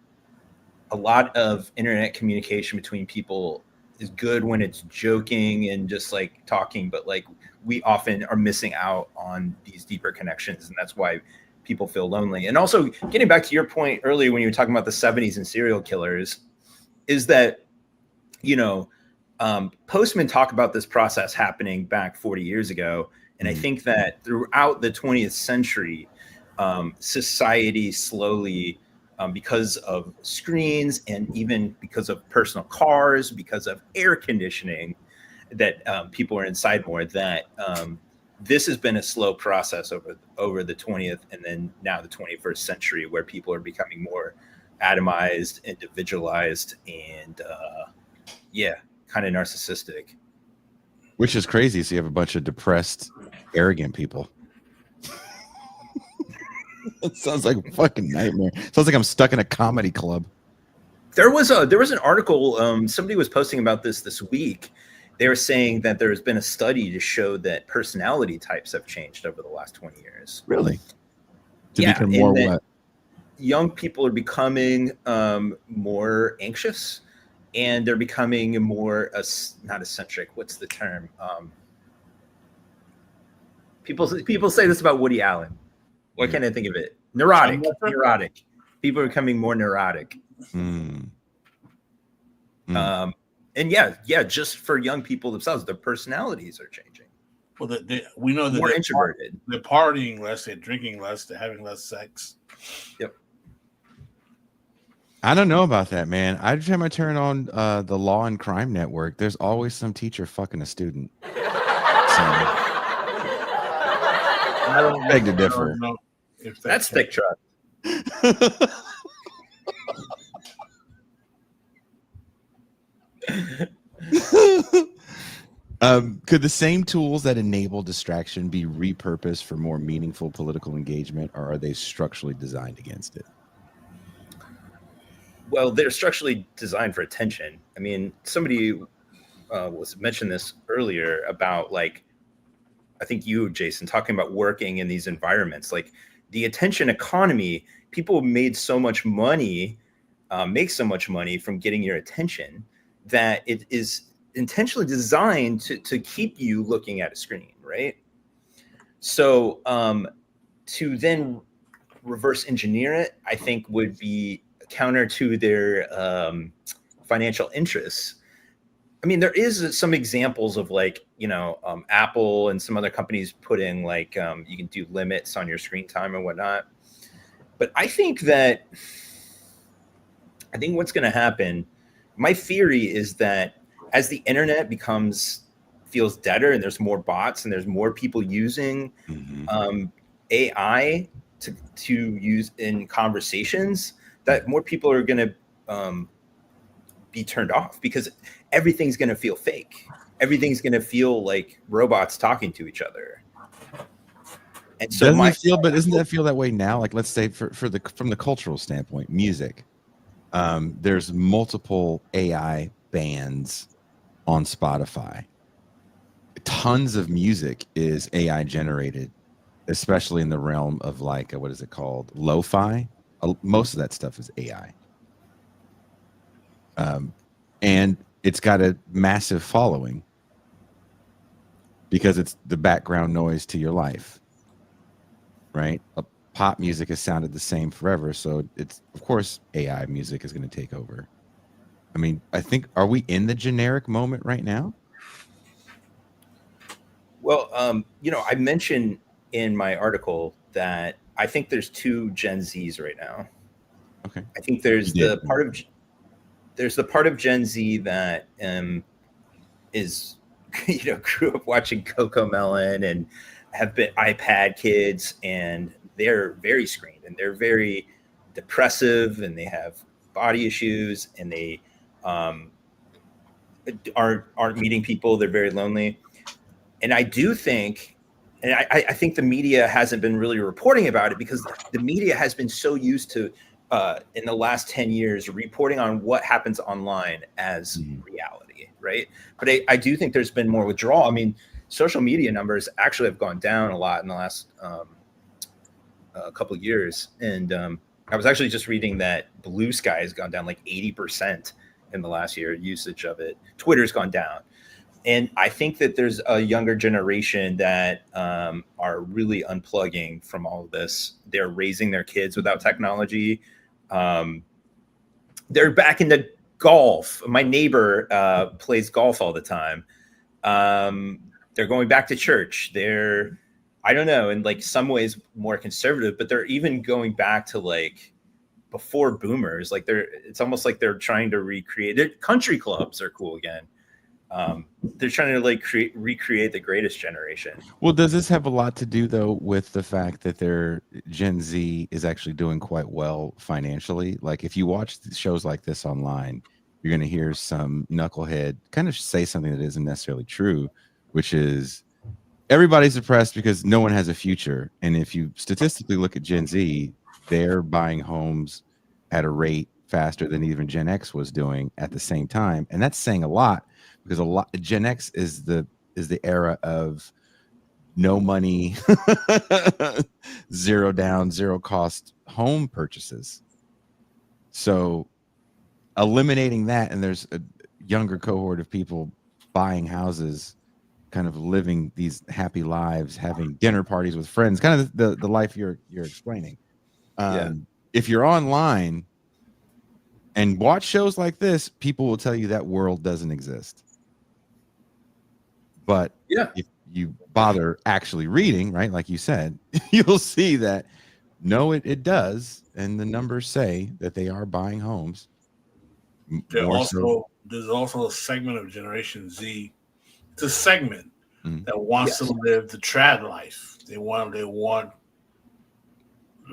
lot of internet communication between people is good when it's joking and just like talking, but like we often are missing out on these deeper connections, and that's why people feel lonely. And also, getting back to your point earlier when you were talking about the 70s and serial killers, is that, you know, Postman talked about this process happening back 40 years ago. And I think that throughout the 20th century, society slowly, because of screens and even because of personal cars, because of air conditioning, that people are inside more, that this has been a slow process over the 20th and then now the 21st century, where people are becoming more atomized, individualized, and kind of narcissistic. Which is crazy. So you have a bunch of depressed, arrogant people. It sounds like a fucking nightmare. Sounds like I'm stuck in a comedy club. There was an article, somebody was posting about this week. They were saying that there's been a study to show that personality types have changed over the last 20 years. Really? To become more what? Young people are becoming more anxious, and they're becoming more not eccentric. What's the term? People say this about Woody Allen. Why can't I think of it? Neurotic. People are becoming more neurotic. And just for young people themselves, their personalities are changing. Well, we know that more introverted. They're partying less, they're drinking less, they're having less sex. Yep. I don't know about that, man. Every time I turn on the Law and Crime Network, there's always some teacher fucking a student. So, I don't beg to know- I differ. don't know if That's thick truck. Could the same tools that enable distraction be repurposed for more meaningful political engagement, or are they structurally designed against it? Well, they're structurally designed for attention. I mean, somebody was mentioned this earlier about, like, I think you, Jason, talking about working in these environments, like the attention economy. People made so much money, make so much money from getting your attention that it is intentionally designed to keep you looking at a screen, right? So to then reverse engineer it, I think would be counter to their financial interests. I mean, there is some examples of, like, you know, Apple and some other companies put in, like, you can do limits on your screen time and whatnot. But I think what's going to happen, my theory is that as the internet feels deader and there's more bots and there's more people using AI to use in conversations, that more people are going to be turned off, because everything's going to feel fake. Everything's going to feel like robots talking to each other. And so doesn't that feel that way now? Like, let's say from the cultural standpoint, music, there's multiple AI bands on Spotify. Tons of music is AI generated, especially in the realm of, like, what is it called? Lo-fi. Most of that stuff is AI. And it's got a massive following because it's the background noise to your life, right? Pop music has sounded the same forever, so it's, of course, AI music is going to take over. I mean, I think, are we in the generic moment right now? Well, you know, I mentioned in my article that I think there's two Gen Zs right now. Okay. I think there's the part of Gen Z that is, you know, grew up watching Coco Melon and have been iPad kids, and they're very screened and they're very depressive and they have body issues and they aren't meeting people. They're very lonely. And I do think, and I think the media hasn't been really reporting about it because the media has been so used to, in the last 10 years, reporting on what happens online as reality, right? But I do think there's been more withdrawal. I mean, social media numbers actually have gone down a lot in the last couple of years. And I was actually just reading that Blue Sky has gone down like 80% in the last year, usage of it. Twitter's gone down. And I think that there's a younger generation that are really unplugging from all of this. They're raising their kids without technology. They're back into golf. My neighbor plays golf all the time. They're going back to church. They're, I don't know, in like some ways more conservative, but they're even going back to like before boomers. Like it's almost like they're trying to recreate. Their country clubs are cool again. They're trying to like recreate the greatest generation. Well, does this have a lot to do though with the fact that their Gen Z is actually doing quite well financially? Like if you watch shows like this online, you're going to hear some knucklehead kind of say something that isn't necessarily true, which is everybody's depressed because no one has a future. And if you statistically look at Gen Z, they're buying homes at a rate faster than even Gen X was doing at the same time. And that's saying a lot. Because a lot Gen X is the era of no money, zero down, zero cost home purchases. So eliminating that, and there's a younger cohort of people buying houses, kind of living these happy lives, having dinner parties with friends, kind of the life you're explaining. If you're online and watch shows like this, people will tell you that world doesn't exist. But if you bother actually reading, right, like you said, you'll see that No, it does, and the numbers say that they are buying homes. There's also a segment of Generation Z. It's a segment that wants to live the trad life. They want the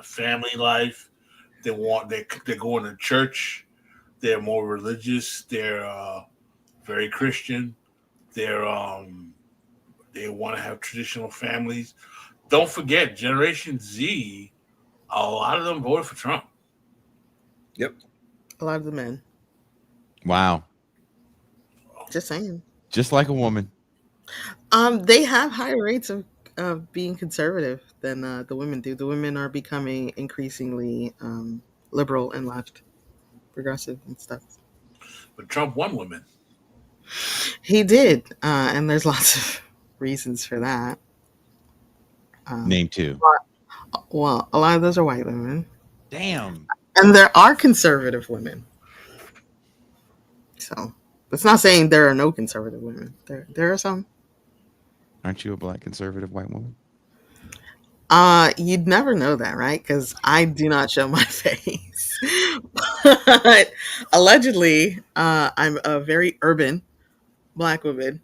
family life. They're going to church. They're more religious. They're very Christian. They want to have traditional families. Don't forget, Generation Z. A lot of them voted for Trump. Yep. A lot of the men. Wow. Just saying. Just like a woman. They have higher rates of being conservative than the women do. The women are becoming increasingly liberal and left, progressive and stuff. But Trump won women. He did, and there's lots of reasons for that. Name two. Well, a lot of those are white women. Damn. And there are conservative women. So it's not saying there are no conservative women. There are some. Aren't you a black conservative white woman? You'd never know that, right? Because I do not show my face. But allegedly, I'm a very urban black woman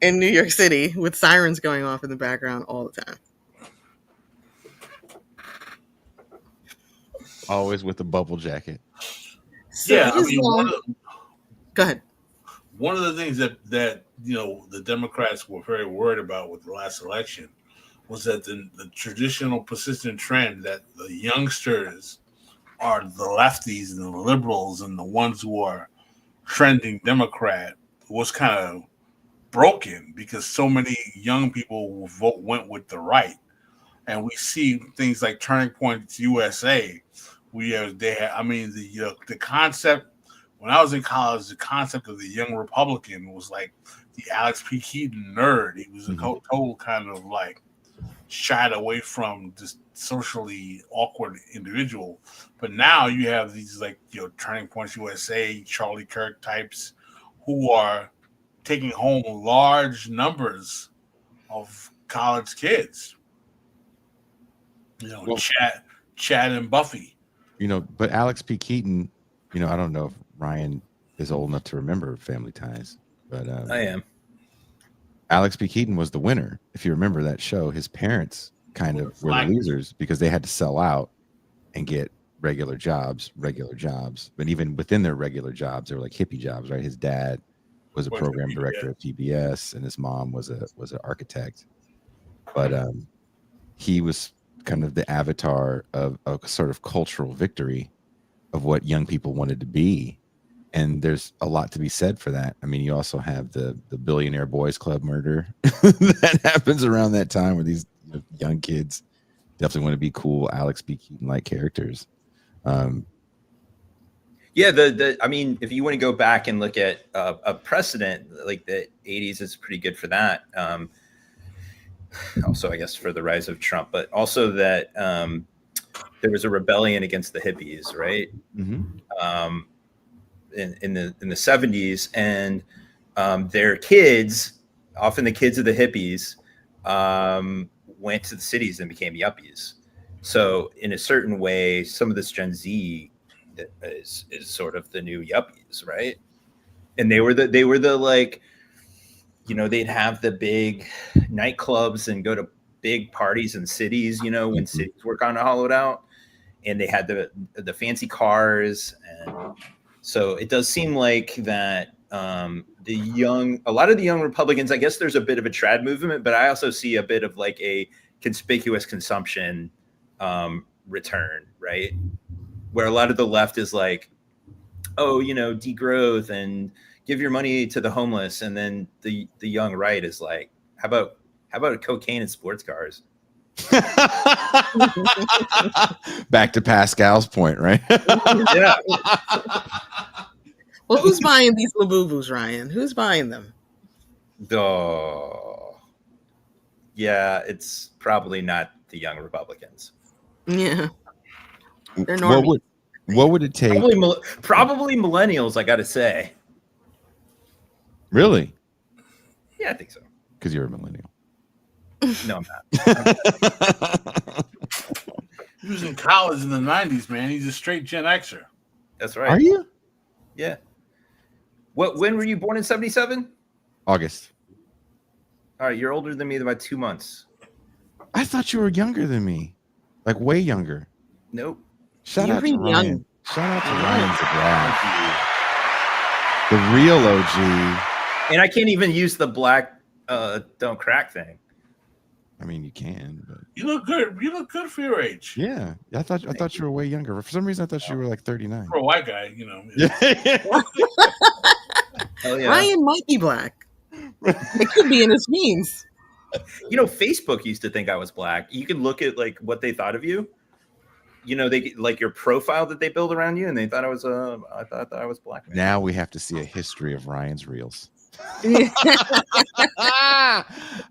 in New York City with sirens going off in the background all the time. Always with a bubble jacket. So Yeah, I mean, go ahead. One of the things that the Democrats were very worried about with the last election was that the traditional persistent trend that the youngsters are the lefties and the liberals and the ones who are trending Democrat was kind of broken because so many young people went with the right. And we see things like Turning Point USA. The concept, when I was in college, the concept of the young Republican was like the Alex P. Keaton nerd. He was a total kind of like shied away from this socially awkward individual. But now you have these Turning Point USA, Charlie Kirk types who are taking home large numbers of college kids. Chad and Buffy. But Alex P. Keaton, I don't know if Ryan is old enough to remember Family Ties, but I am. Alex P. Keaton was the winner. If you remember that show, his parents kind of were the losers because they had to sell out and get regular jobs. But even within their regular jobs, they were like hippie jobs, right? His dad was a program director at PBS, and his mom was an architect. But he was kind of the avatar of a sort of cultural victory of what young people wanted to be. And there's a lot to be said for that. I mean, you also have the Billionaire Boys Club murder that happens around that time where these young kids definitely want to be cool Alex P. Keaton-like characters. I mean, if you want to go back and look at a precedent, like the 80s is pretty good for that. Also, I guess, for the rise of Trump, but also that there was a rebellion against the hippies, right? Mm-hmm. In the 70s, and their kids, often the kids of the hippies, went to the cities and became yuppies. So in a certain way, some of this Gen Z is sort of the new yuppies, right? And they were the like, they'd have the big nightclubs and go to big parties in cities, when cities were kind of hollowed out, and they had the fancy cars. And so it does seem like that a lot of the young Republicans, I guess there's a bit of a trad movement, but I also see a bit of like a conspicuous consumption return, right? Where a lot of the left is like, degrowth and give your money to the homeless, and then the young right is like, how about cocaine and sports cars? Back to Pascal's point, right? Yeah. Well, who's buying these Labubus, Ryan? Who's buying them? Oh, yeah, it's probably not the young Republicans. Yeah, they're normal. What would it take? Probably millennials, I got to say. Really? Yeah, I think so. Because you're a millennial. No, I'm not. Using college in the 90s, man. He's a straight Gen Xer. That's right. Are you? Yeah. When were you born in 77? August. All right, you're older than me by 2 months. I thought you were younger than me, like way younger. Nope. Shout You're out to young. Ryan. Shout out to Ryan Zickgraf, the real OG. And I can't even use the black don't crack thing. I mean, you can, but You look good. You look good for your age. yeah, I thought you were way younger. For some reason, I thought you were like 39. For a white guy, you know. Yeah. Hell yeah. Ryan might be black. It could be in his genes. You know, Facebook used to think I was black. You can look at like what they thought of you. You know, they like your profile that they build around you, and they thought I thought that I was black. Now we have to see a history of Ryan's reels.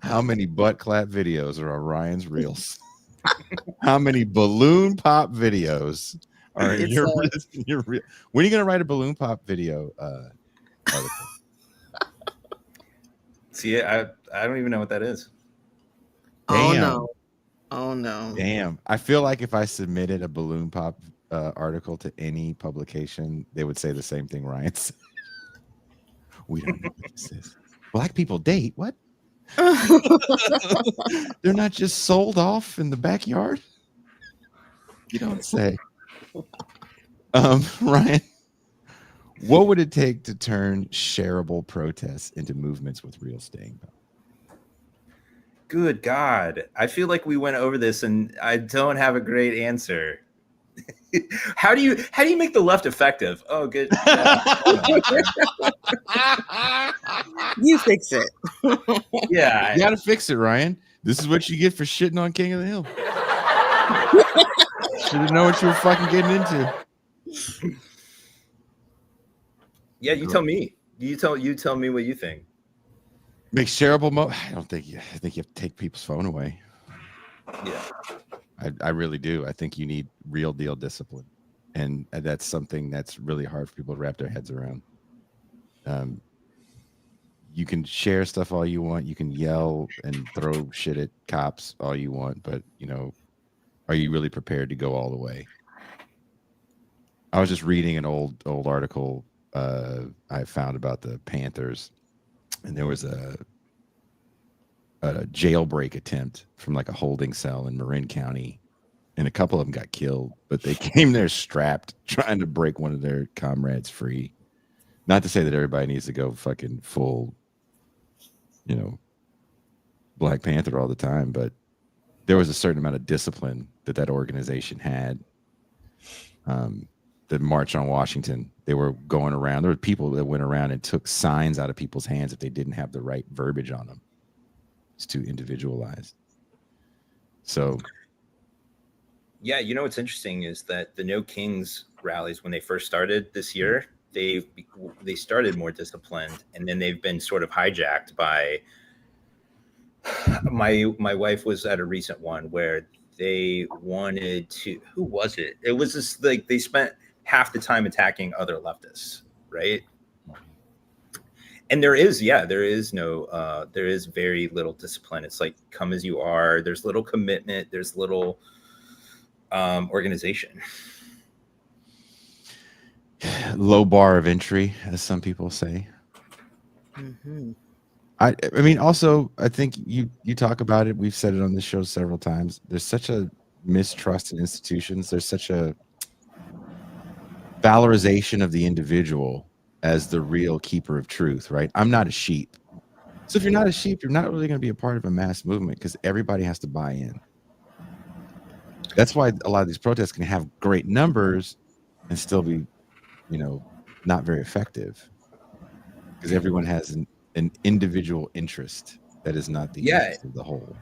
How many butt clap videos are on Ryan's reels? How many balloon pop videos are in your reel? When are you gonna write a balloon pop video article? See, I don't even know what that is. Oh Damn. no. Oh no. Damn. I feel like if I submitted a balloon pop article to any publication, they would say the same thing Ryan said. We don't know what this is. Black people date? What? They're not just sold off in the backyard? You don't say. Ryan, what would it take to turn shareable protests into movements with real staying power? Good God. I feel like we went over this and I don't have a great answer. How do you make the left effective? Oh, good. You fix it. Yeah. You gotta fix it, Ryan. This is what you get for shitting on King of the Hill. Should have known what you were fucking getting into. Yeah, you tell me. You tell me what you think. Make shareable I think you have to take people's phone away. Yeah. I really do. I think you need real deal discipline. And that's something that's really hard for people to wrap their heads around. You can share stuff all you want. You can yell and throw shit at cops all you want, but you know, are you really prepared to go all the way? I was just reading an old article I found about the Panthers, and there was a jailbreak attempt from like a holding cell in Marin County, and a couple of them got killed, but they came there strapped trying to break one of their comrades free. Not to say that everybody needs to go fucking full, you know, Black Panther all the time, but there was a certain amount of discipline that organization had. The March on Washington, they were going around. There were people that went around and took signs out of people's hands if they didn't have the right verbiage on them. It's too individualized. So, yeah, you know what's interesting is that the No Kings rallies, when they first started this year, they started more disciplined, and then they've been sort of hijacked by. My wife was at a recent one where they wanted to. Who was it? It was just like they spent half the time attacking other leftists, right? And there is very little discipline. It's like come as you are. There's little commitment. There's little organization. low bar of entry, as some people say. Mm-hmm. I mean, also, I think you talk about it. We've said it on this show several times. There's such a mistrust in institutions. There's such a valorization of the individual as the real keeper of truth, right? I'm not a sheep. So if you're not a sheep, you're not really going to be a part of a mass movement because everybody has to buy in. That's why a lot of these protests can have great numbers and still be, not very effective because everyone has an individual interest that is not the interest of the whole.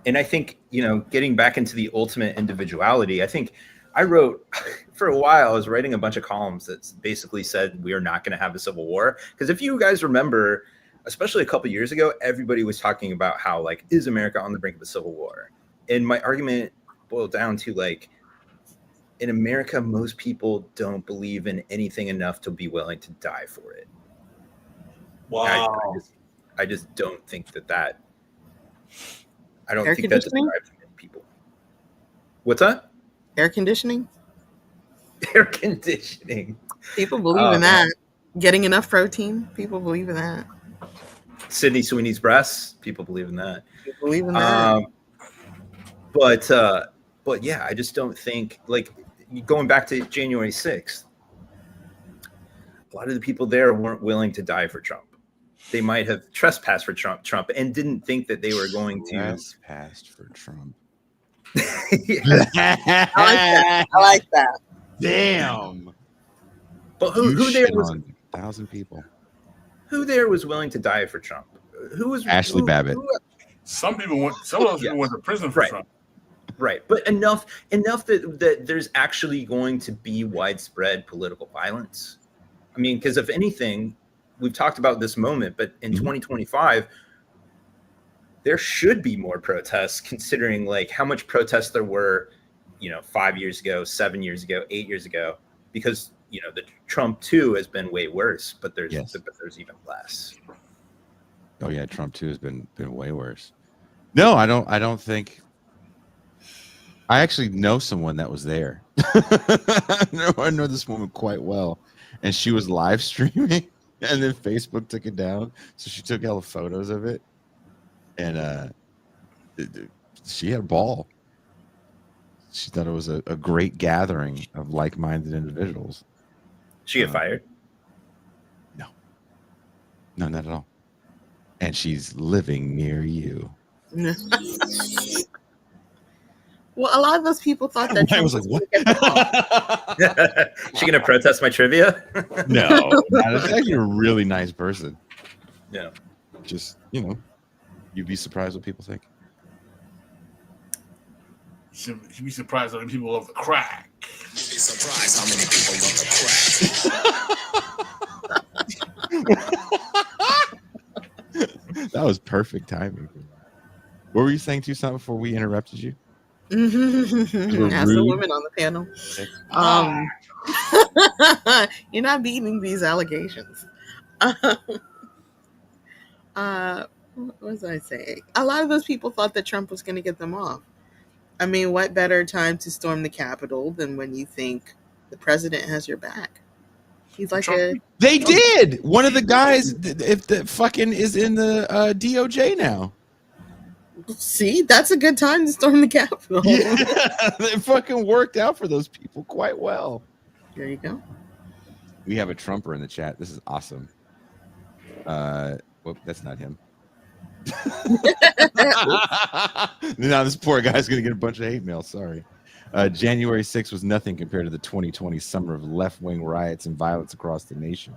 And I think, getting back into the ultimate individuality, I think I wrote for a while, I was writing a bunch of columns that basically said we are not going to have a civil war. Because if you guys remember, especially a couple of years ago, everybody was talking about how, is America on the brink of a civil war? And my argument boiled down to, in America, most people don't believe in anything enough to be willing to die for it. Wow. I just don't think that I don't Air think that describes many people. What's that? Air conditioning. Air conditioning. People believe in that. Getting enough protein. People believe in that. Sydney Sweeney's breasts. People believe in that. People believe in that. But yeah, I just don't think, like, going back to January 6th, a lot of the people there weren't willing to die for Trump. They might have trespassed for Trump and didn't think that they were going to trespassed for Trump. I like that. Damn. But who there was 1,000 people? Who there was willing to die for Trump? Who was Ashley Babbitt? Some people went. Some of those people went to prison for Trump. Right, but enough that there's actually going to be widespread political violence. I mean, because if anything, we've talked about this moment, but in 2025, there should be more protests, considering like how much protests there were, 5 years ago, 7 years ago, 8 years ago, because the Trump 2 has been way worse, but there's even less. Oh yeah, Trump 2 has been way worse. No, I don't think. I actually know someone that was there. I know this woman quite well, and she was live streaming, and then Facebook took it down, so she took all the photos of it, and she had a ball. She thought it was a great gathering of like-minded individuals. She get fired? No, not at all. And she's living near you. Well, a lot of those people thought that I was like, "What?" She gonna protest my trivia? No, that's actually a really nice person. Yeah, just you'd be surprised what people think. You'd be surprised how many people love the crack. You'd be surprised how many people love the crack. That was perfect timing. What were you saying, Toussaint, before we interrupted you? As the woman on the panel. You're not beating these allegations. What was I saying? A lot of those people thought that Trump was going to get them off. I mean, what better time to storm the Capitol than when you think the president has your back? He's like They did. One of the guys, if the fucking is in the DOJ now. See, that's a good time to storm the Capitol. Yeah, it fucking worked out for those people quite well. There you go. We have a Trumper in the chat. This is awesome. Whoop, that's not him. Now this poor guy's gonna get a bunch of hate mail. Sorry. January 6th was nothing compared to the 2020 summer of left-wing riots and violence across the nation.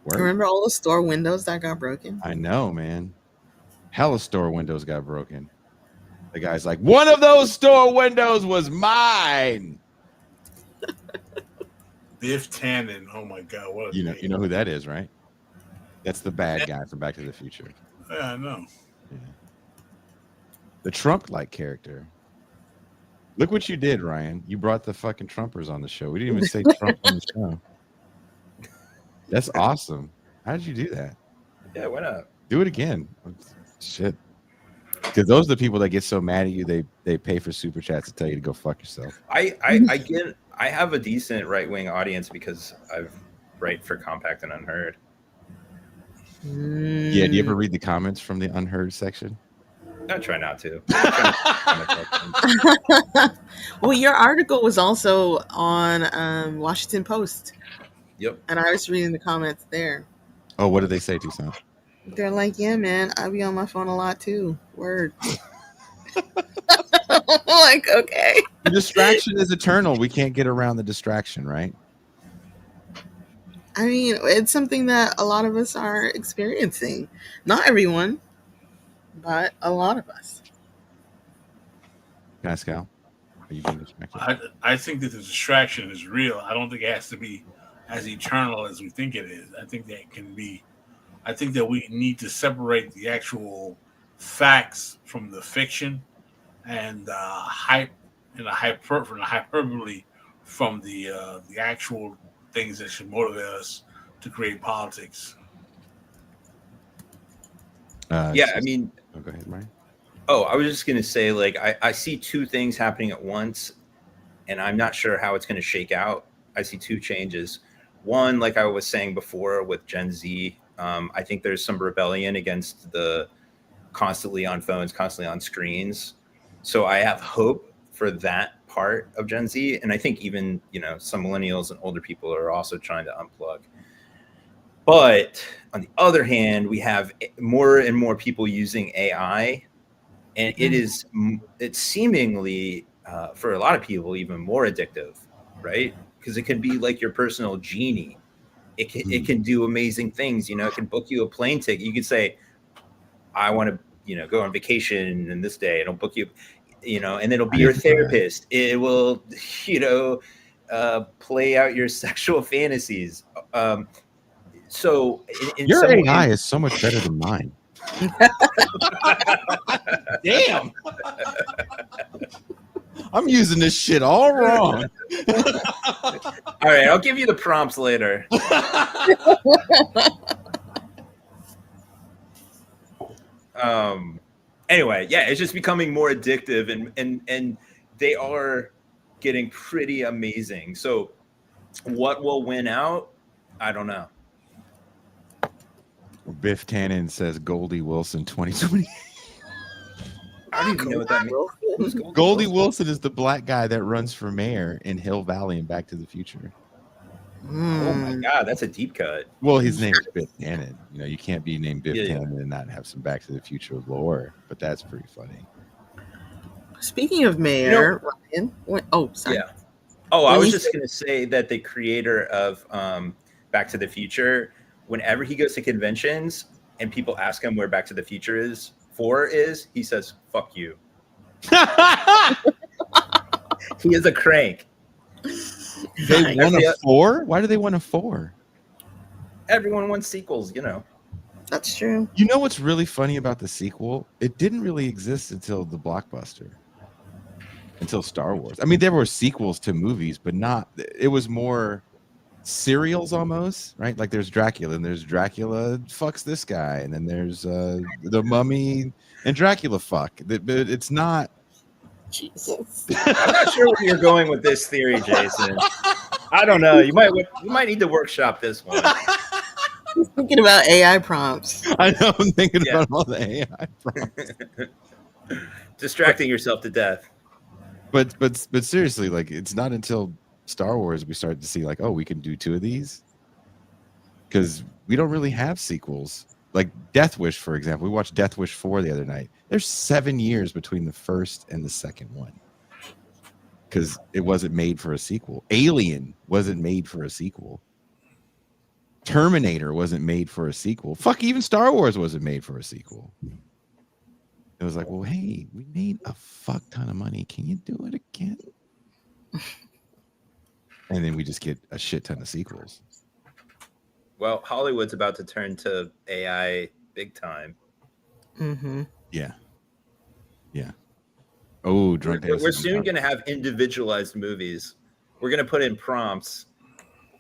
Word. Remember all the store windows that got broken? I know, man. Hella store windows got broken. The guy's like, one of those store windows was mine. Biff Tannen. Oh my God. What a you know who that is, right? That's the bad guy from Back to the Future. Yeah, I know. Yeah. The Trump-like character. Look what you did, Ryan. You brought the fucking Trumpers on the show. We didn't even say Trump on the show. That's awesome. How did you do that? Yeah, why not? Do it again. Shit. Because those are the people that get so mad at you, they pay for super chats to tell you to go fuck yourself. I have a decent right-wing audience because I write for Compact and Unheard. Yeah, do you ever read the comments from the Unheard section? I try not to. Well, your article was also on Washington Post. Yep. And I was reading the comments there. Oh, what did they say, Toussaint? They're like, yeah, man, I be on my phone a lot too. Word. Like, okay. The distraction is eternal. We can't get around the distraction, right? I mean, it's something that a lot of us are experiencing. Not everyone, but a lot of us. Pascal, are you being distracted? I think that the distraction is real. I don't think it has to be as eternal as we think it is. I think that it can be. I think that we need to separate the actual facts from the fiction, and hype and the hyperbole from the actual things that should motivate us to create politics. Yeah, I mean, go ahead, Ryan. Oh, I was just gonna say, like, I see two things happening at once, and I'm not sure how it's gonna shake out. I see two changes. One, like I was saying before with Gen Z, I think there's some rebellion against the constantly on phones, constantly on screens. So I have hope for that part of Gen Z, and I think even some millennials and older people are also trying to unplug. But on the other hand, we have more and more people using AI, and it's seemingly for a lot of people even more addictive, right? Because it can be like your personal genie. It can do amazing things. It can book you a plane ticket. You can say, I want to go on vacation in this day, and it'll book you, and it'll be your therapist. It will play out your sexual fantasies. So in Your some AI ways, is so much better than mine. Damn. I'm using this shit all wrong. all right, I'll give you the prompts later. Anyway, yeah, it's just becoming more addictive, and they are getting pretty amazing. So what will win out? I don't know. Biff Tannen says Goldie Wilson 2020. I don't even know what that means. Who's Goldie Wilson is the black guy that runs for mayor in Hill Valley and Back to the Future. Oh my God, that's a deep cut. Well, his name is Biff Tannen. You can't be named Biff Yeah. Tannen and not have some Back to the Future lore, but that's pretty funny. Speaking of mayor, Ryan. Sorry. Yeah. Oh, I was just going to say that the creator of Back to the Future, whenever he goes to conventions and people ask him where Back to the Future is, he says, "Fuck you." He is a crank. They want a 4? Why do they want a 4? Everyone wants sequels, That's true. You know what's really funny about the sequel? It didn't really exist until the blockbuster. Until Star Wars. I mean, there were sequels to movies, but it was more serials almost, right? Like there's Dracula, and there's Dracula fucks this guy, and then there's the Mummy and Dracula fuck. But it's not. Jesus. I'm not sure where you're going with this theory, Jason. I don't know. You might need to workshop this one. He's thinking about AI prompts. I know. I'm thinking about all the AI prompts. Distracting yourself to death. But seriously, like it's not until Star Wars we started to see like, oh, we can do 2 of these, because we don't really have sequels. Like Death Wish, for example. We watched Death Wish 4 the other night. There's 7 years between the first and the second one because it wasn't made for a sequel. Alien wasn't made for a sequel. Terminator wasn't made for a sequel. Fuck, even Star Wars wasn't made for a sequel. It was like, well, hey, we made a fuck ton of money. Can you do it again? And then we just get a shit ton of sequels. Well, Hollywood's about to turn to AI big time. Mm-hmm. Yeah. Oh, drunk. We're soon going to have individualized movies. We're going to put in prompts,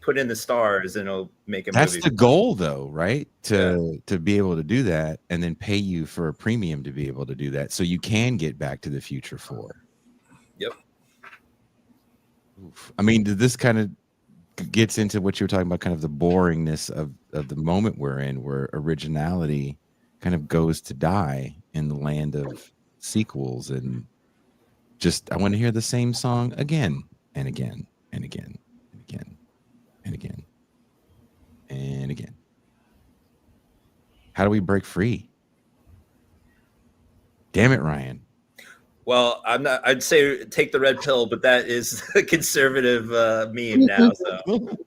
put in the stars, and it'll make a movie. That's the goal, though, right? To be able to do that, and then pay you for a premium to be able to do that, so you can get Back to the Future 4. Yep. Oof. I mean, this kind of gets into what you were talking about, kind of the boringness of the moment we're in, where originality kind of goes to die in the land of sequels, and just I want to hear the same song again and again and again and again and again and again. How do we break free? Damn it, Ryan. Well, I'd say take the red pill, but that is a conservative meme now. So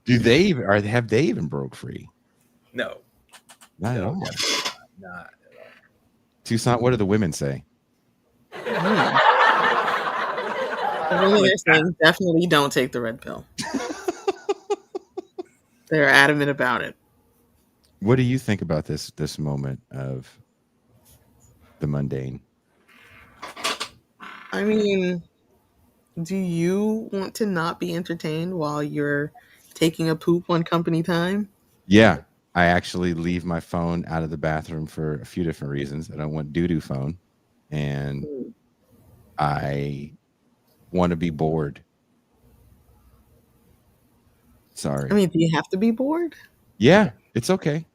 Have they even broke free? No. Not at all. Not at all. Tucson, what do the women say? The women are saying definitely don't take the red pill. They're adamant about it. What do you think about this moment of the mundane? I mean, do you want to not be entertained while you're taking a poop on company time? Yeah, I actually leave my phone out of the bathroom for a few different reasons. I don't want doo-doo phone. and I want to be bored. Sorry. I mean, do you have to be bored? Yeah, it's okay.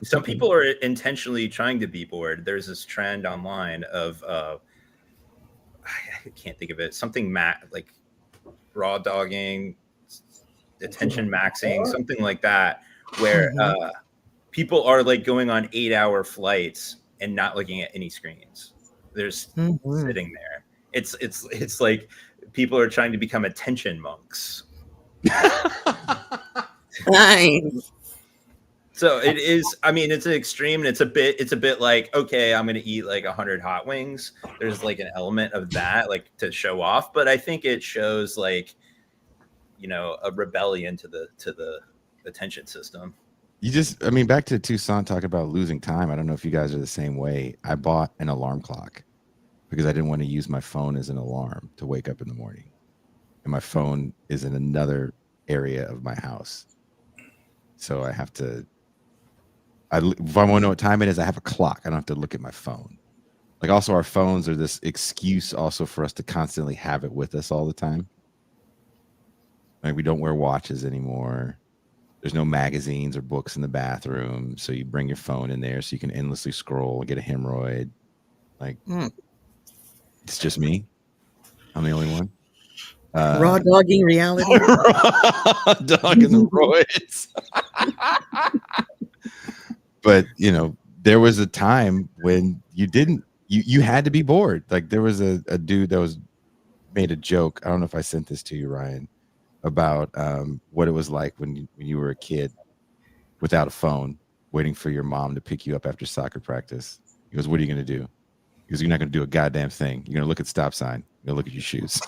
Some people are intentionally trying to be bored. There's this trend online of I can't think of it. Something like raw dogging, attention maxing, something like that, where people are like going on 8-hour flights and not looking at any screens. They're sitting there. It's like people are trying to become attention monks. Nice. So it is. I mean, it's an extreme, and it's a bit like, okay, I'm going to eat like 100 hot wings. There's like an element of that, like to show off, but I think it shows like, you know, a rebellion to the attention system. I mean, back to Tucson talking about losing time. I don't know if you guys are the same way. I bought an alarm clock because I didn't want to use my phone as an alarm to wake up in the morning, and my phone is in another area of my house, so I have to. If I want to know what time it is, I have a clock. I don't have to look at my phone. Like, also, our phones are this excuse also for us to constantly have it with us all the time. Like, we don't wear watches anymore. There's no magazines or books in the bathroom, so you bring your phone in there so you can endlessly scroll and get a hemorrhoid. Like, it's just me. I'm the only one. Raw dogging reality. Raw dogging the roids. But, you know, there was a time when you had to be bored. Like, there was a dude that made a joke. I don't know if I sent this to you, Ryan, about what it was like when you were a kid without a phone, waiting for your mom to pick you up after soccer practice. He goes, "What are you going to do?" Because you're not going to do a goddamn thing. You're going to look at stop sign. You're going to look at your shoes.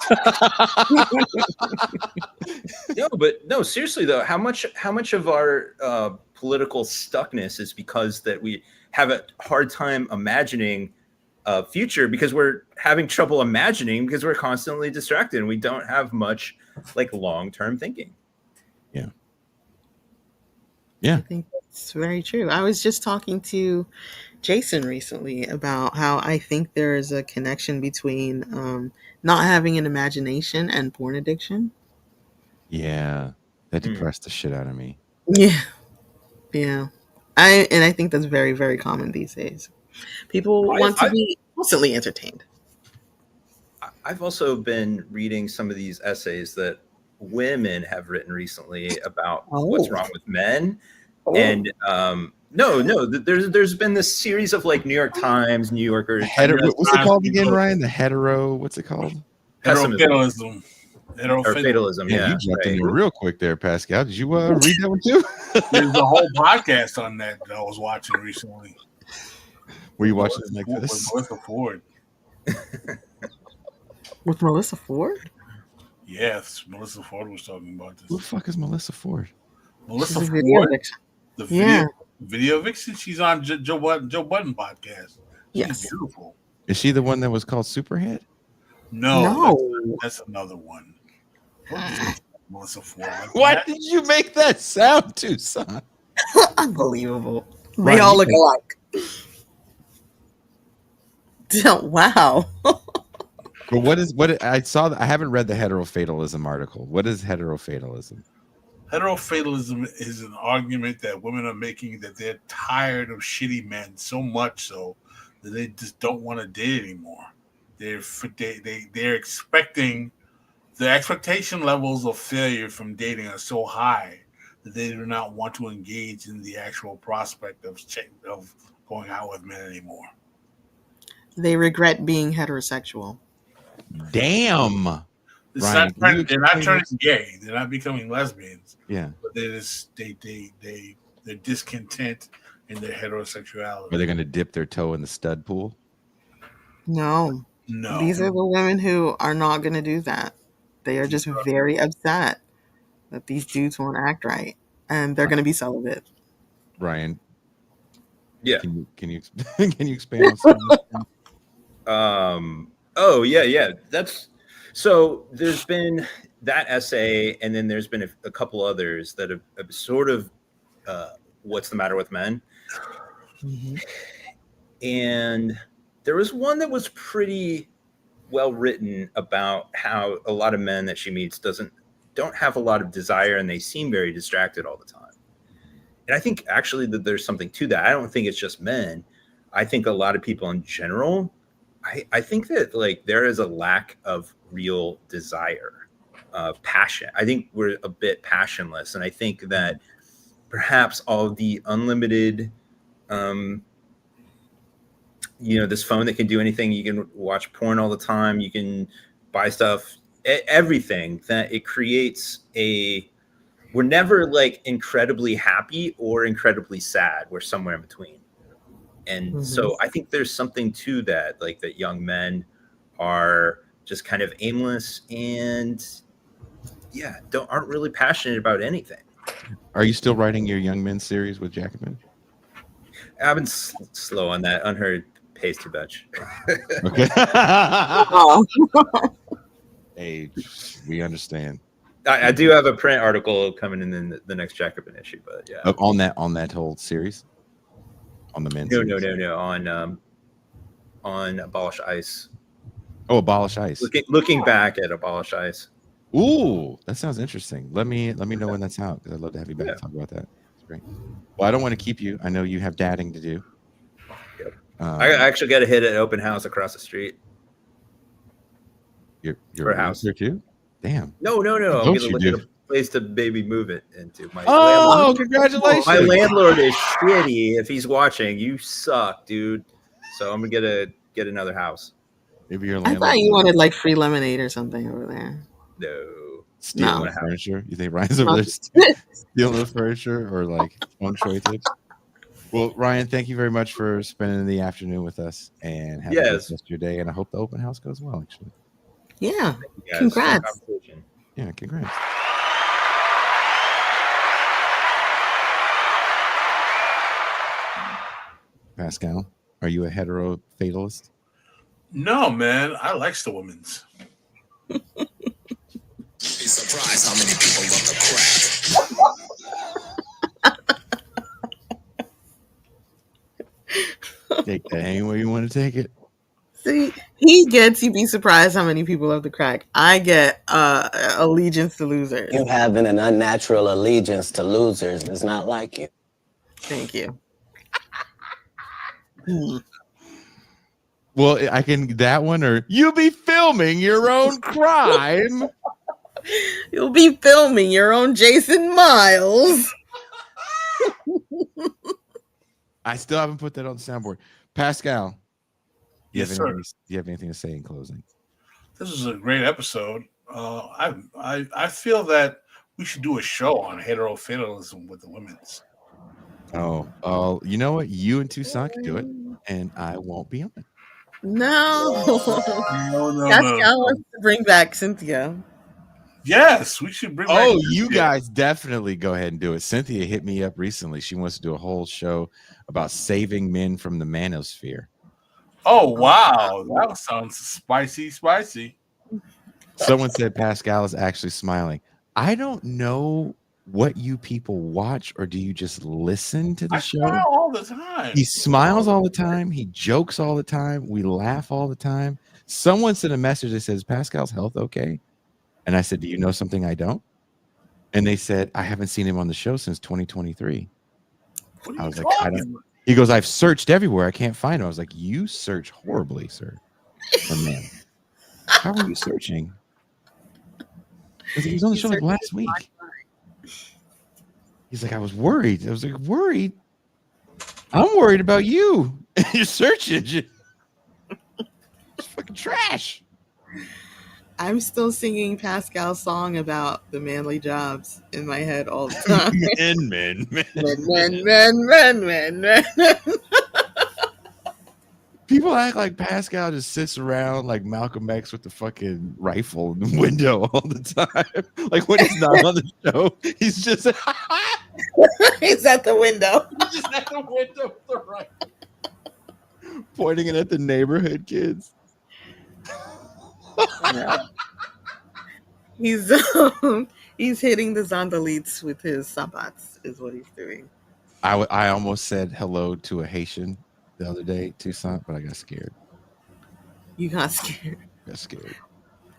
No, seriously though, how much of our political stuckness is because that we have a hard time imagining a future because we're having trouble imagining because we're constantly distracted and we don't have much like long-term thinking. Yeah. I think that's very true. I was just talking to Jason recently about how I think there is a connection between not having an imagination and porn addiction. Yeah. That depressed the shit out of me. Yeah. I think that's very, very common these days. People want to be constantly entertained. I've also been reading some of these essays that women have written recently about what's wrong with men. And there's been this series of like New York Times, New Yorker. What's it called again, Ryan? What's it called? Fatalism. Or fatalism. Man, Yeah, you jumped in there real quick there, Pascal. Did you read that one too? There's a whole podcast on that I was watching recently. Were you watching it like this? With Melissa Ford. With Melissa Ford? Yes, Melissa Ford was talking about this. Who the fuck is Melissa Ford? Melissa She's a Ford, video vixen. the video vixen. She's on Joe Budden podcast. She's beautiful. Is she the one that was called Superhead? No. That's another one. Melissa Ford. Why did you make that sound, Tucson? Unbelievable. They all look alike. Wow. But I haven't read the heterofatalism article. What is heterofatalism? Heterofatalism is an argument that women are making that they're tired of shitty men so much so that they just don't want to date anymore. They're expecting the expectation levels of failure from dating are so high that they do not want to engage in the actual prospect of going out with men anymore. They regret being heterosexual. Damn. Ryan, they're not turning gay. They're not becoming lesbians. Yeah. But they're discontent in their heterosexuality. Are they going to dip their toe in the stud pool? No. These are the women who are not going to do that. They are just very upset that these dudes won't act right, and they're going to be celibate. Ryan. Yeah. Can you expand on something? Oh yeah. That's so. There's been that essay, and then there's been a couple others that have sort of what's the matter with men, and There was one that was pretty well written about how a lot of men that she meets don't have a lot of desire, and they seem very distracted all the time. And I think actually that there's something to that. I don't think it's just men. I think a lot of people in general, I think that like there is a lack of real desire, passion. I think we're a bit passionless. And I think that perhaps all of the unlimited, this phone that can do anything, you can watch porn all the time, you can buy stuff, everything, that it creates we're never like incredibly happy or incredibly sad. We're somewhere in between. And so I think there's something to that, like that young men are just kind of aimless and aren't really passionate about anything. Are you still writing your Young Men series with Jacobin? I've been slow on that. Unheard pays too much. Okay. Oh. Hey, we understand. I do have a print article coming in the next Jacobin issue, but yeah. On that whole series? On the men series? No. On Abolish Ice. Oh, Abolish Ice. Looking back at Abolish Ice. Ooh, that sounds interesting. Let me know when that's out, because I'd love to have you back to talk about that. That's great. Well, I don't want to keep you. I know you have dadding to do. Yep. I actually got to hit an open house across the street. Your house there too? Damn. No. I'm going to look at a place to maybe move it into. Congratulations. My landlord is shitty. If he's watching, you suck, dude. So I'm going to get another house. Maybe your landlord. I thought you wanted like free lemonade or something over there. No. Stealing the furniture? You think Ryan's over there stealing the furniture or like feng shui tips? Well, Ryan, thank you very much for spending the afternoon with us, and have a good rest of your day. And I hope the open house goes well, actually. Yeah. Congrats. Yeah, congrats. Pascal, are you a hetero fatalist? No, man. I likes the women's. Be surprised how many people love the crack. Take that any way you want to take it. See, you'd be surprised how many people love the crack. I get allegiance to losers. You having an unnatural allegiance to losers is not like you. Thank you. Well, I can that one, or you'll be filming your own crime. You'll be filming your own Jason Miles. I still haven't put that on the soundboard. Pascal, do you have anything to say in closing? This is a great episode. I feel that we should do a show on hetero fatalism with the women's. Oh, you know what? You and Toussaint can do it, and I won't be on it. No. Pascal wants to bring back Cynthia. Yes, we should bring back Cynthia. You guys definitely go ahead and do it. Cynthia hit me up recently. She wants to do a whole show about saving men from the manosphere. Oh, wow. That sounds spicy. Someone said Pascal is actually smiling. I don't know what you people watch, or do you just listen to the show? Smile all the time. He smiles all the time. He jokes all the time. We laugh all the time. Someone sent a message that says, Pascal's health okay? And I said, do you know something I don't? And they said, I haven't seen him on the show since 2023. I was like, I don't. He goes, I've searched everywhere. I can't find him. I was like, you search horribly, sir. Or man. How are you searching? He was on the show like last week. He's like, I was worried. I was like, worried? I'm worried about you. You're searching. It's fucking trash. I'm still singing Pascal's song about the manly jobs in my head all the time. Men. People act like Pascal just sits around like Malcolm X with the fucking rifle in the window all the time. Like when he's not on the show, he's just he's at the window. He's just at the window with the rifle, pointing it at the neighborhood kids. Yeah. He's hitting the Zondalites with his sabats is what he's doing. I almost said hello to a Haitian the other day, Toussaint, but I got scared. You got scared. Got scared.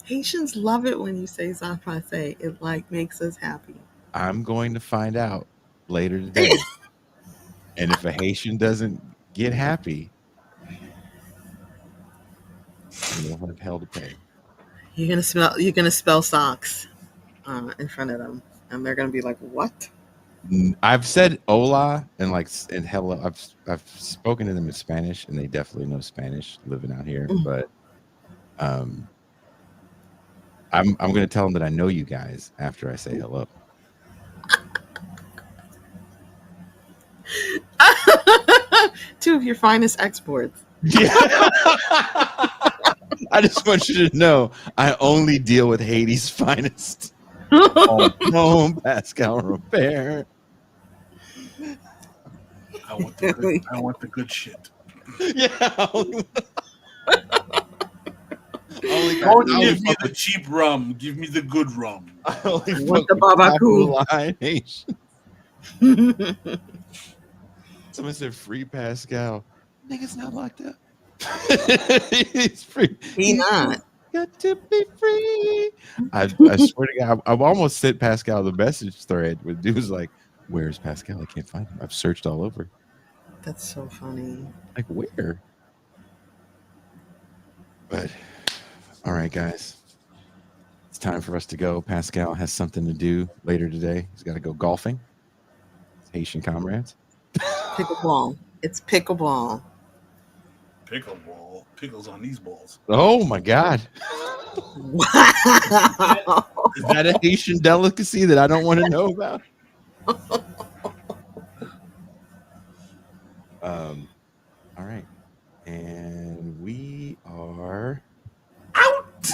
Haitians love it when you say ça passe. It like makes us happy. I'm going to find out later today. And if a Haitian doesn't get happy, they'll have hell to pay. You're gonna spell socks in front of them, and they're gonna be like, "What?" I've said hola and hello. I've spoken to them in Spanish, and they definitely know Spanish living out here. But I'm going to tell them that I know you guys after I say hello. Two of your finest exports. Yeah. I just want you to know I only deal with Haiti's finest. No, Pascal Robert. I want the good shit. Yeah. Only Don't give me the cheap rum. Give me the good rum. I only Want the Babaku. Someone said free Pascal. Nigga's not locked up. He's free. He not. Got to be free. I swear to God, I've almost sent Pascal the message thread where dude's like, "Where's Pascal? I can't find him. I've searched all over." That's so funny. Like, where? But all right, guys. It's time for us to go. Pascal has something to do later today. He's got to go golfing. His Haitian comrades. Pickleball. It's pickleball. Pickleball. Pickles on these balls. Oh my God. Wow. Is that a Haitian delicacy that I don't want to know about? All right. And we are out.